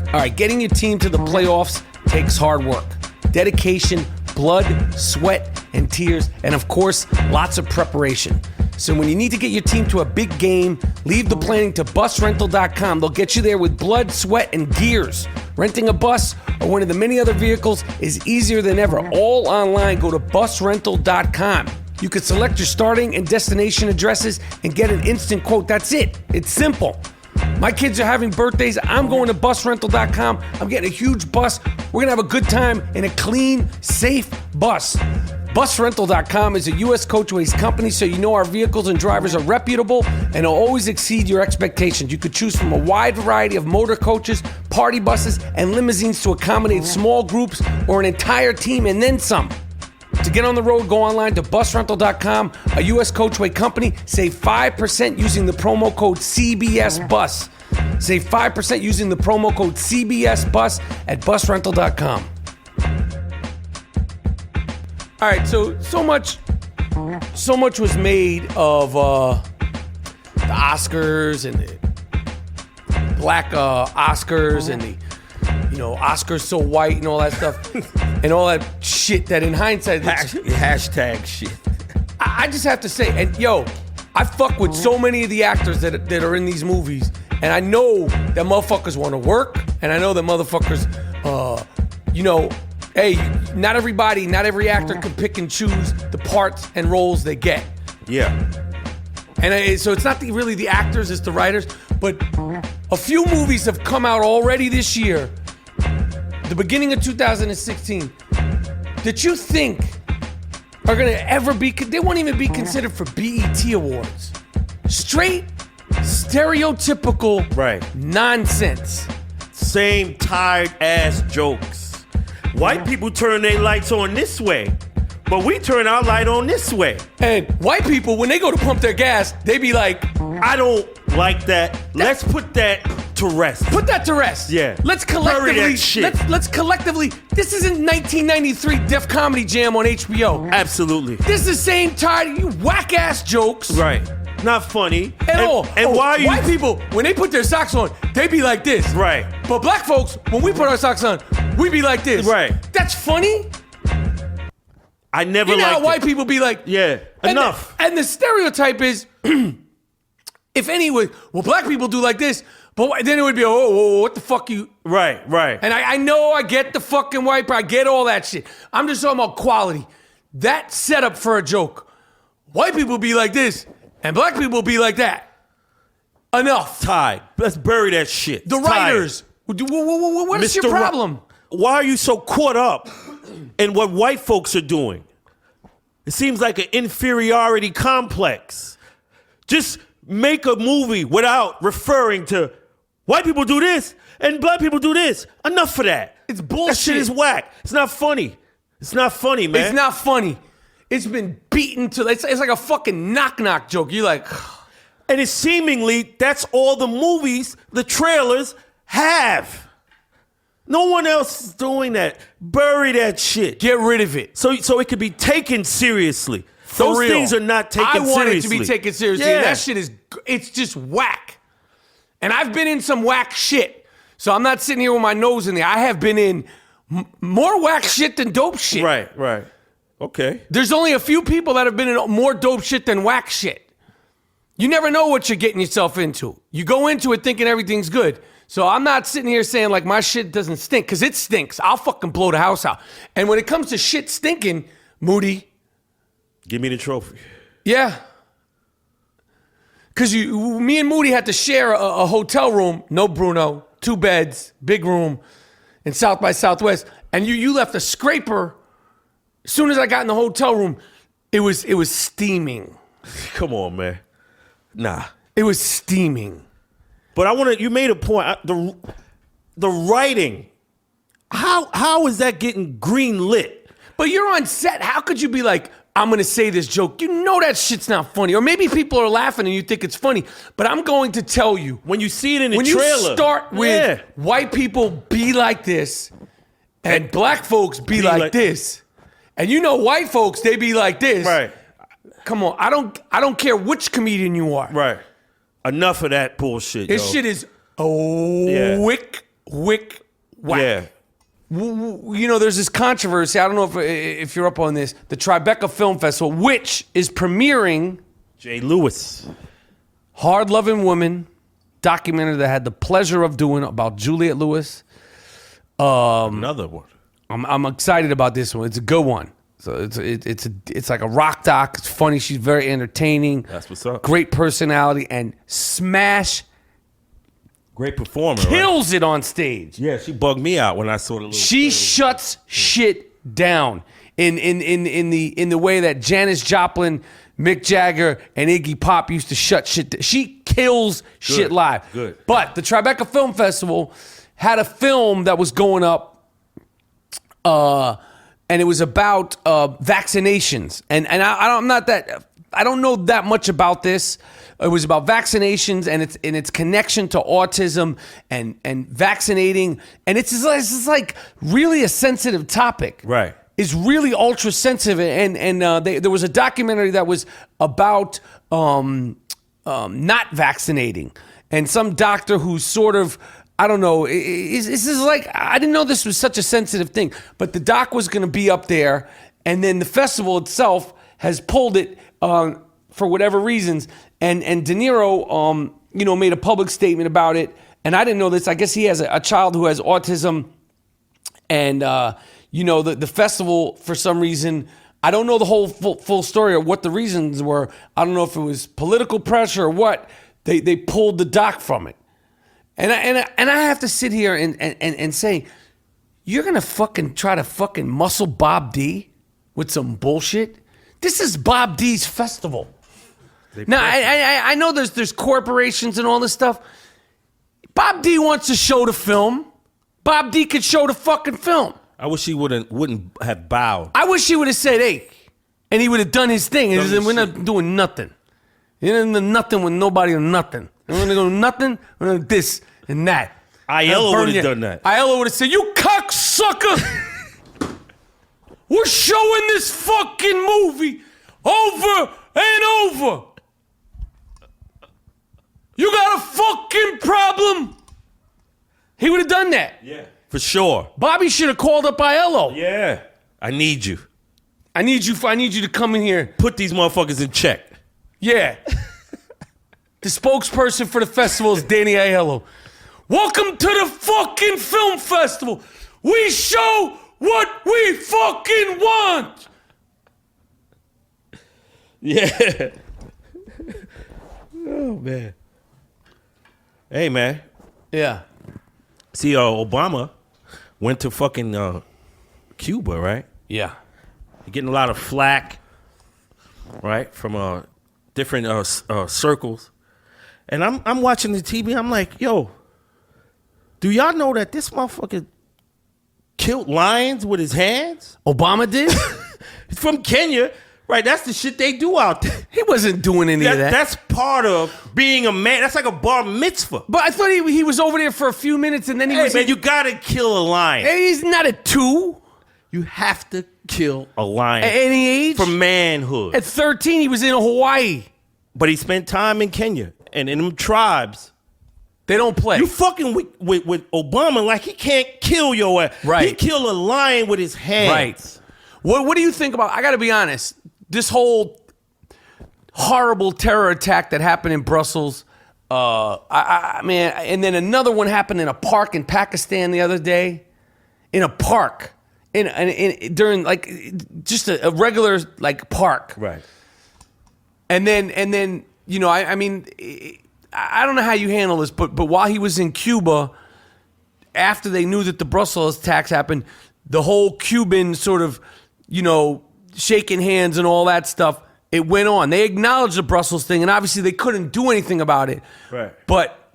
All right, getting your team to the playoffs takes hard work, dedication, blood, sweat, and tears, and of course, lots of preparation. So when you need to get your team to a big game, leave the planning to busrental.com. They'll get you there with blood, sweat, and gears. Renting a bus or one of the many other vehicles is easier than ever. All online. Go to busrental.com. You can select your starting and destination addresses and get an instant quote. That's it. It's simple. My kids are having birthdays. I'm going to busrental.com. I'm getting a huge bus. We're going to have a good time in a clean, safe bus. Busrental.com is a U.S. Coachways company, so you know our vehicles and drivers are reputable and will always exceed your expectations. You could choose from a wide variety of motor coaches, party buses, and limousines to accommodate small groups or an entire team and then some. To get on the road, go online to busrental.com, a U.S. Coachway company. Save 5% using the promo code CBSBUS. Save 5% using the promo code CBSBUS at busrental.com. All right, so much was made of the Oscars and the black Oscars and the, Oscars so white and all that stuff and all that shit that in hindsight. Hashtag shit. I just have to say, and I fuck with so many of the actors that are in these movies, and I know that motherfuckers want to work, and I know that motherfuckers, hey, not every actor can pick and choose the parts and roles they get. Yeah. And so it's not really the actors, it's the writers, but a few movies have come out already this year, the beginning of 2016, that you think are going to ever be, they won't even be considered for BET Awards. Straight, stereotypical nonsense. Same tired ass jokes. White people turn their lights on this way, but we turn our light on this way. And white people, when they go to pump their gas, they be like, I don't like that. Let's put that to rest. Put that to rest. Yeah. Let's collectively. Bury that shit. Let's collectively. This isn't 1993 Def Comedy Jam on HBO. Absolutely. This is the same tired you whack ass jokes. Right. Not funny At all. And why are you? White people, when they put their socks on, they be like this. Right. But black folks, when we put our socks on, we be like this. Right. That's funny. I never You know liked how white people be like, yeah, enough. And the stereotype is, if any way, well, black people do like this, but then it would be, what the fuck you? Right. And I know I get the fucking white, I get all that shit. I'm just talking about quality. That setup for a joke. White people be like this, and black people be like that. Enough. Tied. Let's bury that shit. The writers. What is your problem? Why are you so caught up in what white folks are doing? It seems like an inferiority complex. Just make a movie without referring to white people do this and black people do this. Enough for that. It's bullshit. That shit is whack. It's not funny. It's not funny, man. It's not funny. It's been beaten to, it's like a fucking knock-knock joke. You're like... And it's seemingly, that's all the movies, the trailers have. No one else is doing that. Bury that shit. Get rid of it. So it could be taken seriously. Those real. Things are not taken seriously. I want it to be taken seriously. Yeah. That shit it's just whack. And I've been in some whack shit. So I'm not sitting here with my nose in there. I have been in more whack shit than dope shit. Right. Okay. There's only a few people that have been in more dope shit than whack shit. You never know what you're getting yourself into. You go into it thinking everything's good. So I'm not sitting here saying like my shit doesn't stink, because it stinks. I'll fucking blow the house out. And when it comes to shit stinking, Moody. Give me the trophy. Yeah. Because me and Moody had to share a hotel room. No Bruno. 2 beds. Big room. In South by Southwest. And you left a scraper. As soon as I got in the hotel room, it was steaming. Come on, man. Nah. It was steaming. But you made a point. The writing, how is that getting green lit? But you're on set. How could you be like, I'm going to say this joke? You know that shit's not funny. Or maybe people are laughing and you think it's funny. But I'm going to tell you. When you see it in the trailer. When you start with white people be like this and black folks be like this. And you know white folks, they be like this. Right. Come on. I don't care which comedian you are. Right. Enough of that bullshit, This shit is wick, whack. Yeah. There's this controversy. I don't know if you're up on this. The Tribeca Film Festival, which is premiering J. Lewis. Hard Loving Woman documentary that I had the pleasure of doing about Juliette Lewis. Another one. I'm excited about this one. It's a good one. So it's like a rock doc. It's funny. She's very entertaining. That's what's up. Great personality and smash. Great performer. Kills it on stage. Yeah, she bugged me out when I saw the little. She shuts shit down in the way that Janis Joplin, Mick Jagger, and Iggy Pop used to shut shit down. She kills shit live. Good. But the Tribeca Film Festival had a film that was going up. and it was about vaccinations. And I don't know that much about this. It was about vaccinations and its connection to autism and vaccinating, and it's just like really a sensitive topic. Right. It's really ultra sensitive, and there was a documentary that was about not vaccinating, and some doctor who's sort of, I don't know, this is like, I didn't know this was such a sensitive thing, but the doc was going to be up there, and then the festival itself has pulled it for whatever reasons, and De Niro, made a public statement about it, and I didn't know this. I guess he has a child who has autism, and the festival, for some reason, I don't know the whole full story or what the reasons were. I don't know if it was political pressure or what. They pulled the doc from it. And I have to sit here and say, you're going to fucking try to fucking muscle Bob D with some bullshit? This is Bob D's festival. Now, I know there's corporations and all this stuff. Bob D wants to show the film. Bob D could show the fucking film. I wish he wouldn't have bowed. I wish he would have said, hey, and he would have done his thing. And we're not doing nothing. You didn't do nothing with nobody or nothing. We're going to go nothing, we're going to this and that. Aiello would have done that. Aiello would have said, you cocksucker! We're showing this fucking movie over and over. You got a fucking problem. He would have done that. Yeah. For sure. Bobby should have called up Aiello. Yeah. I need you. I need you to come in here. Put these motherfuckers in check. Yeah. The spokesperson for the festival is Danny Aiello. Welcome to the fucking film festival. We show what we fucking want. Yeah. Oh, man. Hey, man. Yeah. See, Obama went to fucking Cuba, right? Yeah. You're getting a lot of flack, right, from different circles. And I'm watching the TV. I'm like, yo, do y'all know that this motherfucker killed lions with his hands? Obama did? He's from Kenya. Right, that's the shit they do out there. He wasn't doing any of that. That's part of being a man. That's like a bar mitzvah. But I thought he was over there for a few minutes and then he was... man, you gotta kill a lion. Hey, he's not a 2. You have to kill a lion. At any age? For manhood. At 13, he was in Hawaii. But he spent time in Kenya. And in them tribes... They don't play. You fucking with Obama like he can't kill your ass. Right. He killed a lion with his hands. Right. What do you think about... I gotta be honest. This whole horrible terror attack that happened in Brussels, man, and then another one happened in a park in Pakistan the other day, in a park, during like just a regular like park, right? And then I mean, I don't know how you handle this, but while he was in Cuba, after they knew that the Brussels attacks happened, the whole Cuban sort of, shaking hands and all that stuff, it went on. They acknowledged the Brussels thing, and obviously they couldn't do anything about it. Right. But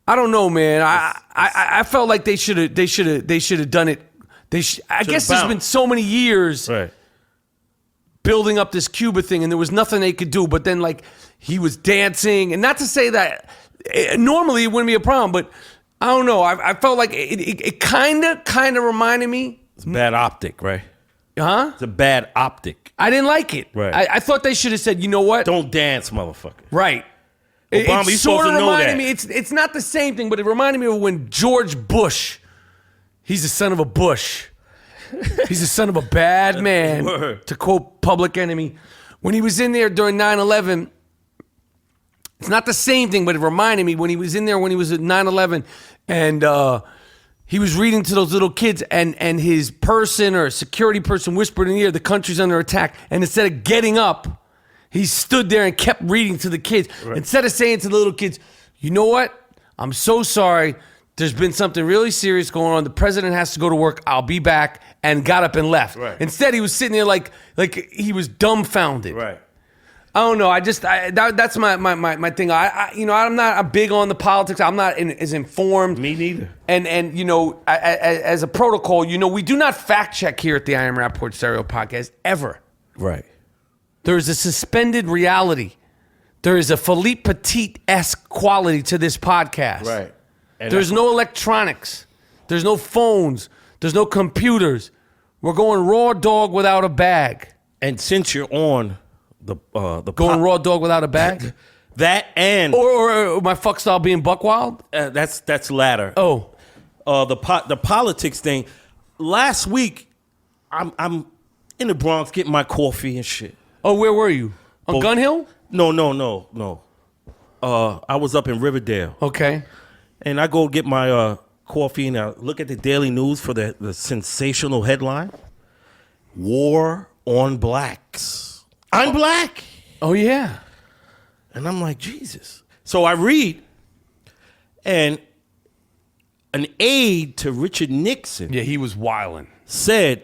I don't know, man. I felt like they should have done it. I guess there's been so many years building up this Cuba thing, and there was nothing they could do. But then, like, he was dancing, and not to say that normally it wouldn't be a problem, but I don't know. I felt like it kind of reminded me. It's bad optic, right? Huh? It's a bad optic. I didn't like it. Right. I thought they should have said, you know what? Don't dance, motherfucker. Right. Obama, you supposed to know that. It's not the same thing, but it reminded me of when George Bush, he's the son of a Bush. He's the son of a bad man, to quote Public Enemy. When he was in there during 9/11, it's not the same thing, but it reminded me when he was in there when he was at 9/11, and he was reading to those little kids, and his person or a security person whispered in the ear, the country's under attack. And instead of getting up, he stood there and kept reading to the kids. Right. Instead of saying to the little kids, you know what? I'm so sorry. There's been something really serious going on. The president has to go to work. I'll be back. And got up and left. Right. Instead, he was sitting there like he was dumbfounded. Right. I don't know. That's my thing. I'm not big on the politics. I'm not as informed. Me neither. And as a protocol, we do not fact check here at the I Am Rapaport Stereo Podcast ever. Right. There is a suspended reality. There is a Philippe Petit-esque quality to this podcast. Right. And There's no electronics. There's no phones. There's no computers. We're going raw dog without a bag. And since you're on the Going raw dog without a bag? that and or my fuck style being buck wild? that's latter. Oh. The politics thing. Last week, I'm in the Bronx getting my coffee and shit. Oh, where were you? On Gun Hill? No. I was up in Riverdale. Okay. And I go get my coffee and I look at the Daily News for the sensational headline. War on blacks. I'm black. Oh, yeah. And I'm like, Jesus. So I read, and an aide to Richard Nixon Yeah, he was wildin'. said,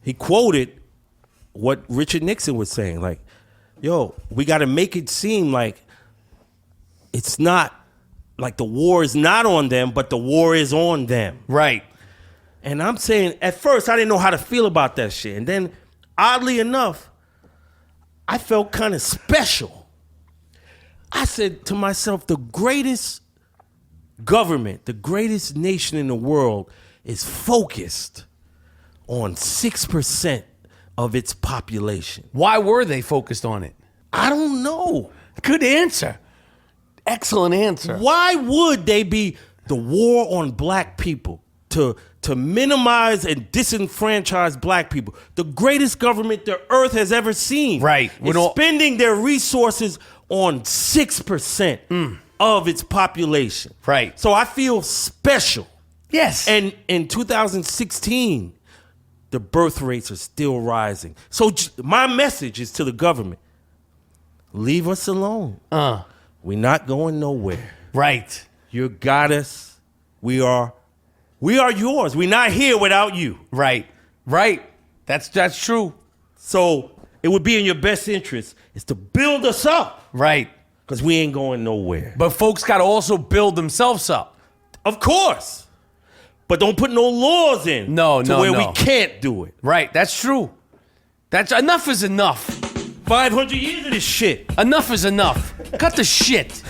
he quoted what Richard Nixon was saying, like, yo, we got to make it seem like it's not, like the war is not on them, but the war is on them. Right. And I'm saying, at first, I didn't know how to feel about that shit. And then, oddly enough, I felt kind of special. I said to myself, the greatest government, the greatest nation in the world is focused on 6% of its population. Why were they focused on it? I don't know. Good answer. Excellent answer. Why would they be the war on black people to minimize and disenfranchise black people? The greatest government the earth has ever seen. Right. Is spending their resources on 6% of its population. Right. So I feel special. Yes. And in 2016, the birth rates are still rising. So my message is to the government. Leave us alone. We're not going nowhere. Right. You got us. We are yours. We're not here without you. Right. That's true. So it would be in your best interest is to build us up. Right. Because we ain't going nowhere. But folks got to also build themselves up. Of course. But don't put no laws in. No. We can't do it. Right. That's true. That's enough is enough. 500 years of this shit. Enough is enough. Cut the shit.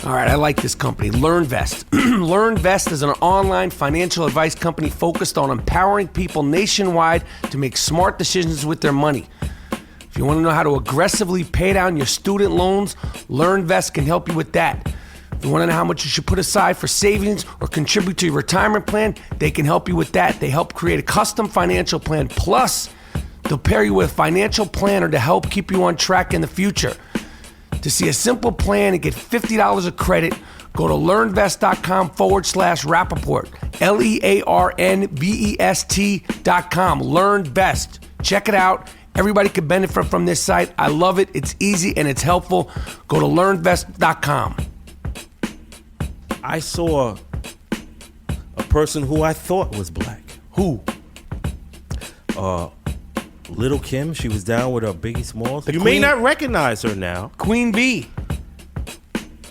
All right, I like this company, LearnVest. LearnVest is an online financial advice company focused on empowering people nationwide to make smart decisions with their money. If you want to know how to aggressively pay down your student loans, LearnVest can help you with that. If you want to know how much you should put aside for savings or contribute to your retirement plan, they can help you with that. They help create a custom financial plan. Plus, they'll pair you with a financial planner to help keep you on track in the future. To see a simple plan and get $50 of credit, go to learnvest.com/Rapaport. LearnVest.com. LearnVest. Check it out. Everybody can benefit from this site. I love it. It's easy and it's helpful. Go to learnvest.com. I saw a person who I thought was black. Who? Little Kim, she was down with her Biggie Smalls. You may not recognize her now. Queen Bee.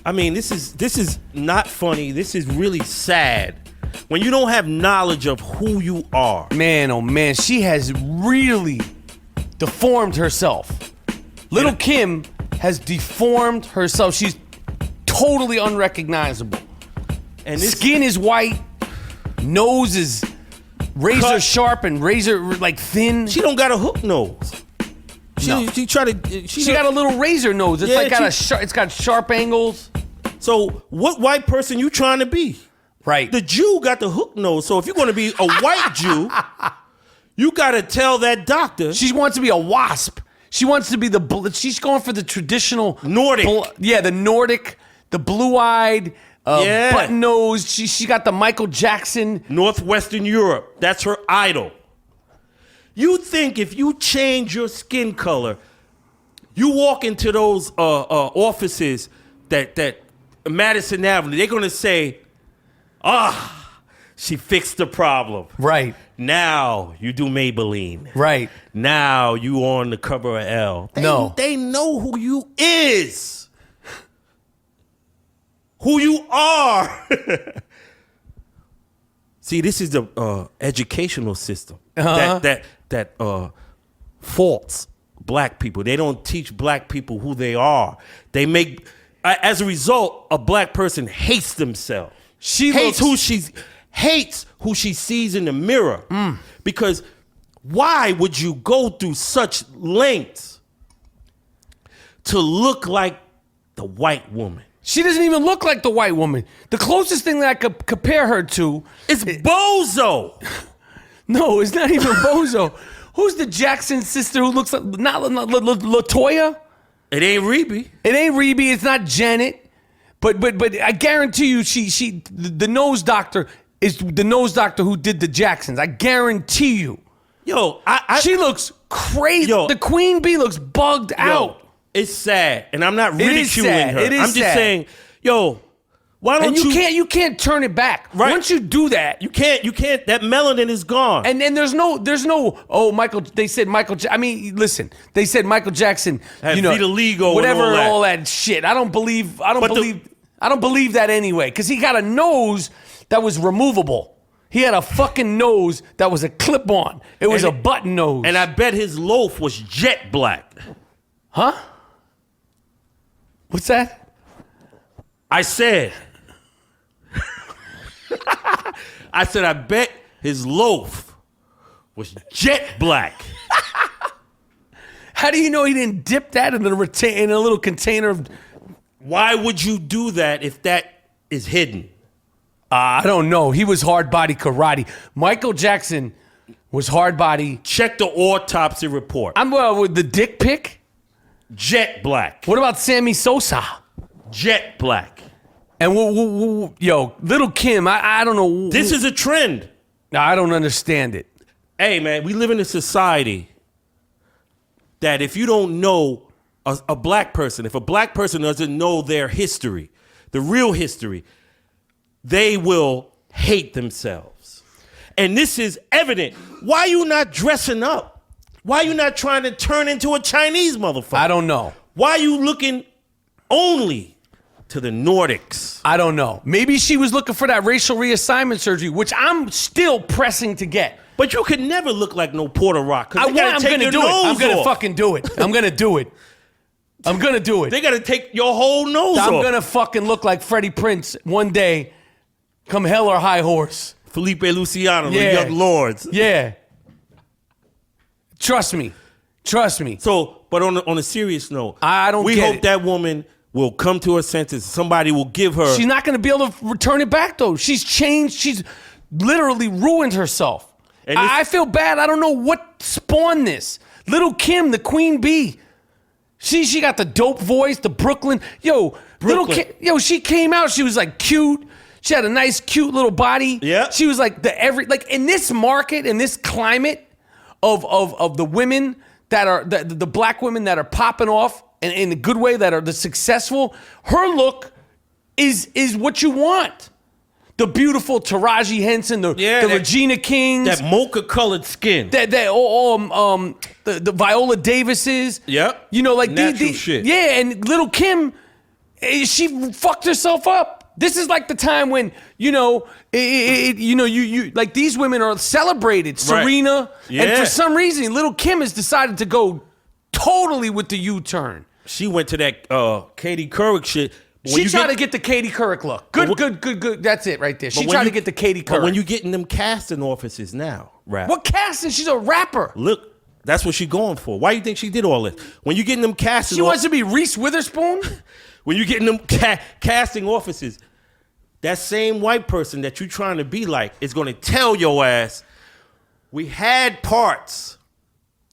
I mean, this is not funny. This is really sad. When you don't have knowledge of who you are. Man, oh man, she has really deformed herself. Little Kim has deformed herself. She's totally unrecognizable. And skin is white, nose is razor sharp and razor like thin. She don't got a hook nose. She got a little razor nose. It's it's got sharp angles. So what white person you trying to be? Right. The Jew got the hook nose. So if you're going to be a white Jew, you got to tell that doctor. She wants to be a wasp. She wants to be she's going for the traditional Nordic. The Nordic, the blue-eyed. Button nose. She got the Michael Jackson. Northwestern Europe. That's her idol. You think if you change your skin color, you walk into those offices that Madison Avenue, they're gonna say, She fixed the problem. Right. Now you do Maybelline. Right. Now you on the cover of Elle. They know who you is. Who you are. See, this is the educational system that faults black people. They don't teach black people who they are. They make, as a result, a black person hates themselves. She hates who she sees in the mirror. Because why would you go through such lengths to look like the white woman? She doesn't even look like the white woman. The closest thing that I could compare her to is Bozo. No, it's not even Bozo. Who's the Jackson sister who looks like not LaToya? It ain't Rebe. It ain't Rebe. It's not Janet. But I guarantee you, the nose doctor is the nose doctor who did the Jacksons. I guarantee you. Yo, she looks crazy. Yo, the Queen Bee looks bugged out. It's sad, and I'm not ridiculing her. It is I'm just saying, yo, why don't you can't turn it back. Right. Once you do that, you can't. That melanin is gone. And there's no. Oh, Michael. They said Michael. I mean, listen. They said Michael Jackson. Had vitiligo, whatever, and all that shit. I don't believe that anyway. Because he got a nose that was removable. He had a fucking nose that was a clip-on. It was a button nose. And I bet his loaf was jet black. Huh? What's that? I said, I bet his loaf was jet black. How do you know he didn't dip that in a little container of... Why would you do that if that is hidden? I don't know. He was hard body karate. Michael Jackson was hard body. Check the autopsy report. I'm with the dick pic. Jet black. What about Sammy Sosa? Jet black. And yo, Little Kim, I don't know. This is a trend. I don't understand it. Hey, man, we live in a society that if you don't know a black person, if a black person doesn't know their history, the real history, they will hate themselves. And this is evident. Why are you not dressing up? Why are you not trying to turn into a Chinese motherfucker? I don't know. Why are you looking only to the Nordics? I don't know. Maybe she was looking for that racial reassignment surgery, which I'm still pressing to get. But you could never look like no Puerto Rock. I'm going to do it. I'm going to fucking do it. I'm going to do it. I'm going to do it. They got to take your whole nose off. I'm going to fucking look like Freddie Prinze one day, come hell or high horse. Felipe Luciano, the Young Lords. Yeah. Trust me. So, but on a serious note, we hope that woman will come to her senses. Somebody will give her. She's not going to be able to return it back, though. She's changed. She's literally ruined herself. And I feel bad. I don't know what spawned this. Little Kim, the Queen Bee. She got the dope voice, the Brooklyn. Little Kim, she came out. She was like cute. She had a nice, cute little body. Yeah. She was like in this market, in this climate of the women that are the black women that are popping off and in a good way, that are the successful. Her look is what you want. The beautiful Taraji Henson, the Regina Kings, that mocha colored skin, the Viola Davises. Yep. Natural shit. Yeah, and Little Kim, she fucked herself up. This is like the time when you like these women are celebrated. Serena, and for some reason, Little Kim has decided to go totally with the U-turn. She went to that Katie Couric shit. She tried to get the Katie Couric look. Good. That's it right there. She tried to get the Katie Couric. But when you get in them casting offices now, rap. What casting? She's a rapper. Look, that's what she's going for. Why do you think she did all this? When you get in them casting, she wants to be Reese Witherspoon. When you get in them casting offices, that same white person that you're trying to be like is going to tell your ass, we had parts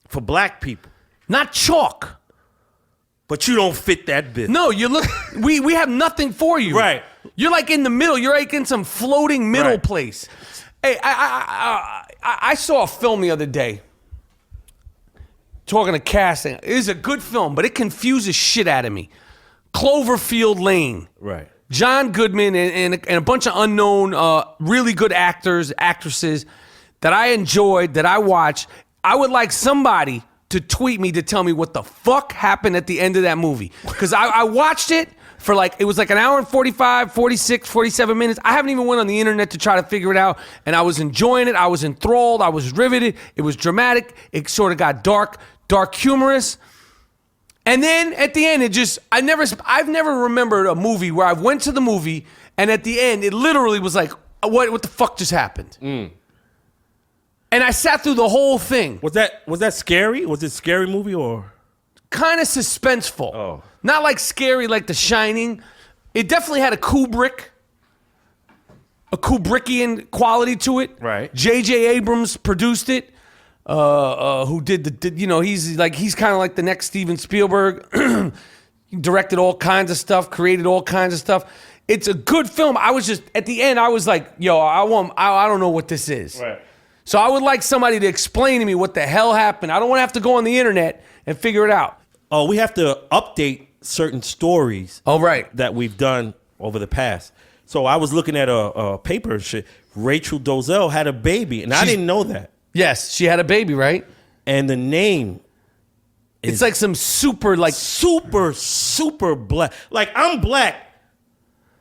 for black people. Not chalk. But you don't fit that bill. No, you look. We have nothing for you. Right. You're like in the middle. You're like in some floating middle place. Hey, I saw a film the other day. Talking to casting, it is a good film, but it confuses shit out of me. Cloverfield Lane. Right. John Goodman and a bunch of unknown, really good actors, actresses that I enjoyed, that I watched. I would like somebody to tweet me to tell me what the fuck happened at the end of that movie. Because I watched it for it was like an hour and 45, 46, 47 minutes. I haven't even went on the internet to try to figure it out. And I was enjoying it. I was enthralled. I was riveted. It was dramatic. It sort of got dark humorous. And then at the end, I've never remembered a movie where I went to the movie and at the end, it literally was like, what the fuck just happened? And I sat through the whole thing. Was that scary? Was it a scary movie or? Kind of suspenseful. Oh. Not like scary like The Shining. It definitely had a Kubrickian quality to it. Right. J.J. Abrams produced it. Who did he's kind of like the next Steven Spielberg. Directed all kinds of stuff, created all kinds of stuff. It's a good film. I was just at the end, I was like, yo, I don't know what this is. Right. So I would like somebody to explain to me what the hell happened. I don't want to have to go on the internet and figure it out. Oh, we have to update certain stories. Oh, right. That we've done over the past. So I was looking at a paper and shit. Rachel Dolezal had a baby, and I didn't know that. Yes, she had a baby, right? And the name is it's like some super black. Like I'm black,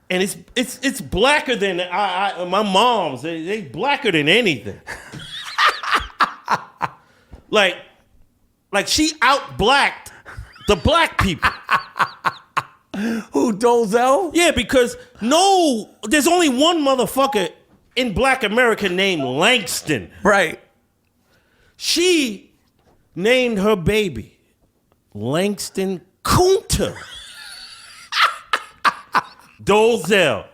and it's blacker than my mom's. They blacker than anything. like she out blacked the black people. Who, Dolezal? Yeah, because there's only one motherfucker in Black America named Langston. Right. She named her baby Langston Kunta Dolezal.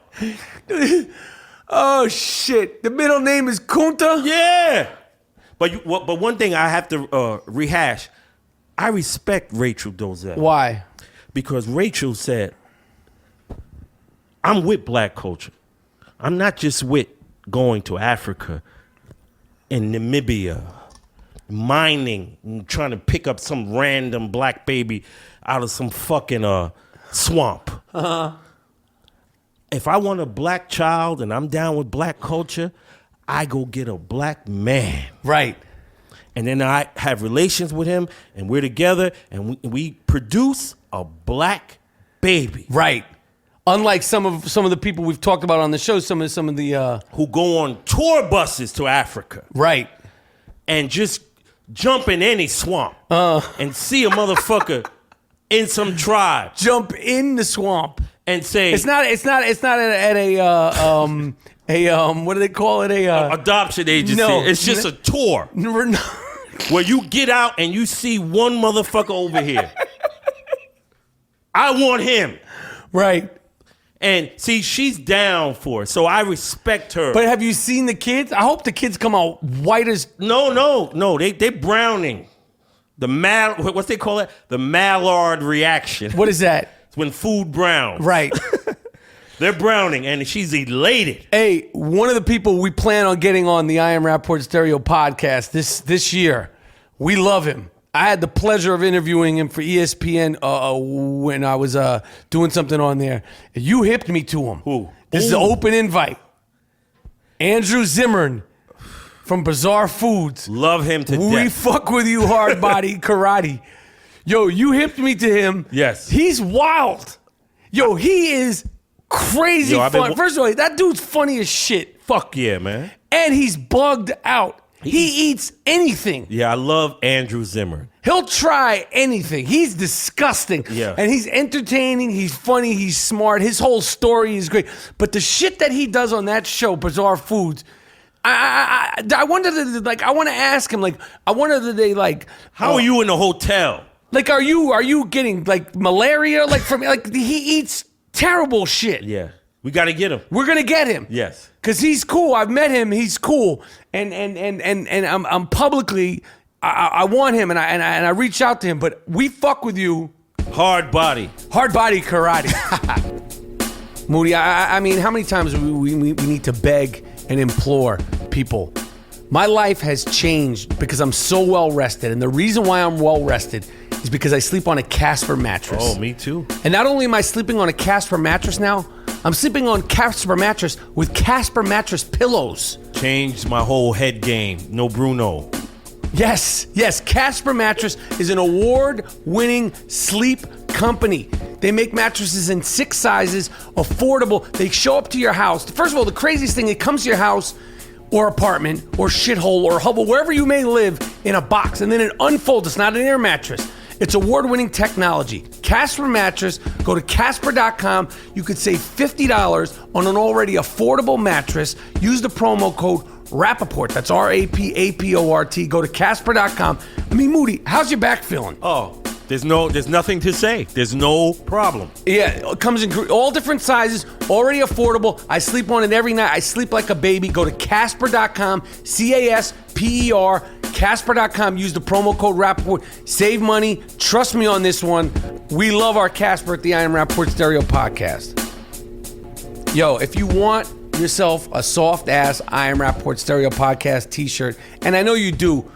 Oh shit! The middle name is Kunta. Yeah, but one thing I have to rehash. I respect Rachel Dolezal. Why? Because Rachel said, "I'm with black culture. I'm not just with going to Africa and Namibia." Mining, trying to pick up some random black baby out of some fucking swamp. If I want a black child and I'm down with black culture, I go get a black man. Right. And then I have relations with him, and we're together, and we produce a black baby. Right. Unlike some of the people we've talked about on the show, some of the who go on tour buses to Africa. Right. And just jump in any swamp and see a motherfucker in some tribe. Jump in the swamp and say it's not at a what do they call it, adoption agency. No, it's just a tour where you get out and you see one motherfucker over here. I want him. Right. And see, she's down for it, so I respect her. But have you seen the kids? I hope the kids come out white as... No. They browning. What's they call it? The Maillard reaction. What is that? It's when food browns. Right. They're browning, and she's elated. Hey, one of the people we plan on getting on the I Am Rapaport Stereo podcast this year, we love him. I had the pleasure of interviewing him for ESPN when I was doing something on there. You hipped me to him. Who? This is an open invite. Andrew Zimmern from Bizarre Foods. Love him to death. We fuck with you, hard body karate. Yo, you hipped me to him. Yes. He's wild. Yo, he is crazy fun. First of all, that dude's funny as shit. Fuck yeah, man. And he's bugged out. He eats anything. Yeah, I love Andrew Zimmern. He'll try anything. He's disgusting. Yeah. And he's entertaining. He's funny. He's smart. His whole story is great. But the shit that he does on that show, Bizarre Foods, I wonder, I want to ask him, I wonder that they, how are you in the hotel? Are you getting, malaria? He eats terrible shit. Yeah. We got to get him. We're going to get him. Yes. Because he's cool. I've met him. He's cool. And I'm publicly, I want him, and I reach out to him, but we fuck with you. Hard body karate. Moody, I mean, how many times we need to beg and implore people? My life has changed because I'm so well rested, and the reason why I'm well rested is because I sleep on a Casper mattress. Oh, me too. And not only am I sleeping on a Casper mattress now, I'm sleeping on Casper mattress with Casper mattress pillows. Changed my whole head game. No Bruno. Yes, Casper Mattress is an award-winning sleep company. They make mattresses in 6 sizes, affordable. They show up to your house. First of all, the craziest thing, it comes to your house or apartment or shithole or hovel, wherever you may live, in a box, and then it unfolds. It's not an air mattress. It's award-winning technology. Casper Mattress, go to Casper.com. You could save $50 on an already affordable mattress. Use the promo code Rapaport. That's RAPAPORT. Go to Casper.com. I mean, Moody, how's your back feeling? Oh, there's nothing to say. There's no problem. Yeah, it comes in all different sizes, already affordable. I sleep on it every night. I sleep like a baby. Go to Casper.com, CASPER, Casper.com. Use the promo code Rapaport. Save money. Trust me on this one. We love our Casper at the I Am Rapaport Stereo Podcast. Yo, if you want yourself a soft-ass I Am Rapaport Stereo Podcast t-shirt, and I know you do,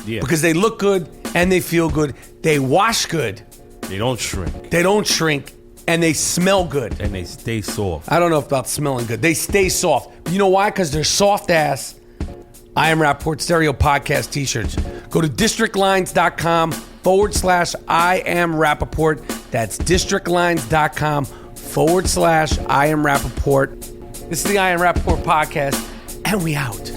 because they look good and they feel good. They wash good. They don't shrink. They don't shrink, and they smell good. And they stay soft. I don't know about smelling good. They stay soft. You know why? Because they're soft-ass I Am Rapaport Stereo Podcast t-shirts. Go to districtlines.com/I Am Rapaport. That's districtlines.com/I Am Rapaport. This is the I Am Rapaport Podcast, and we out.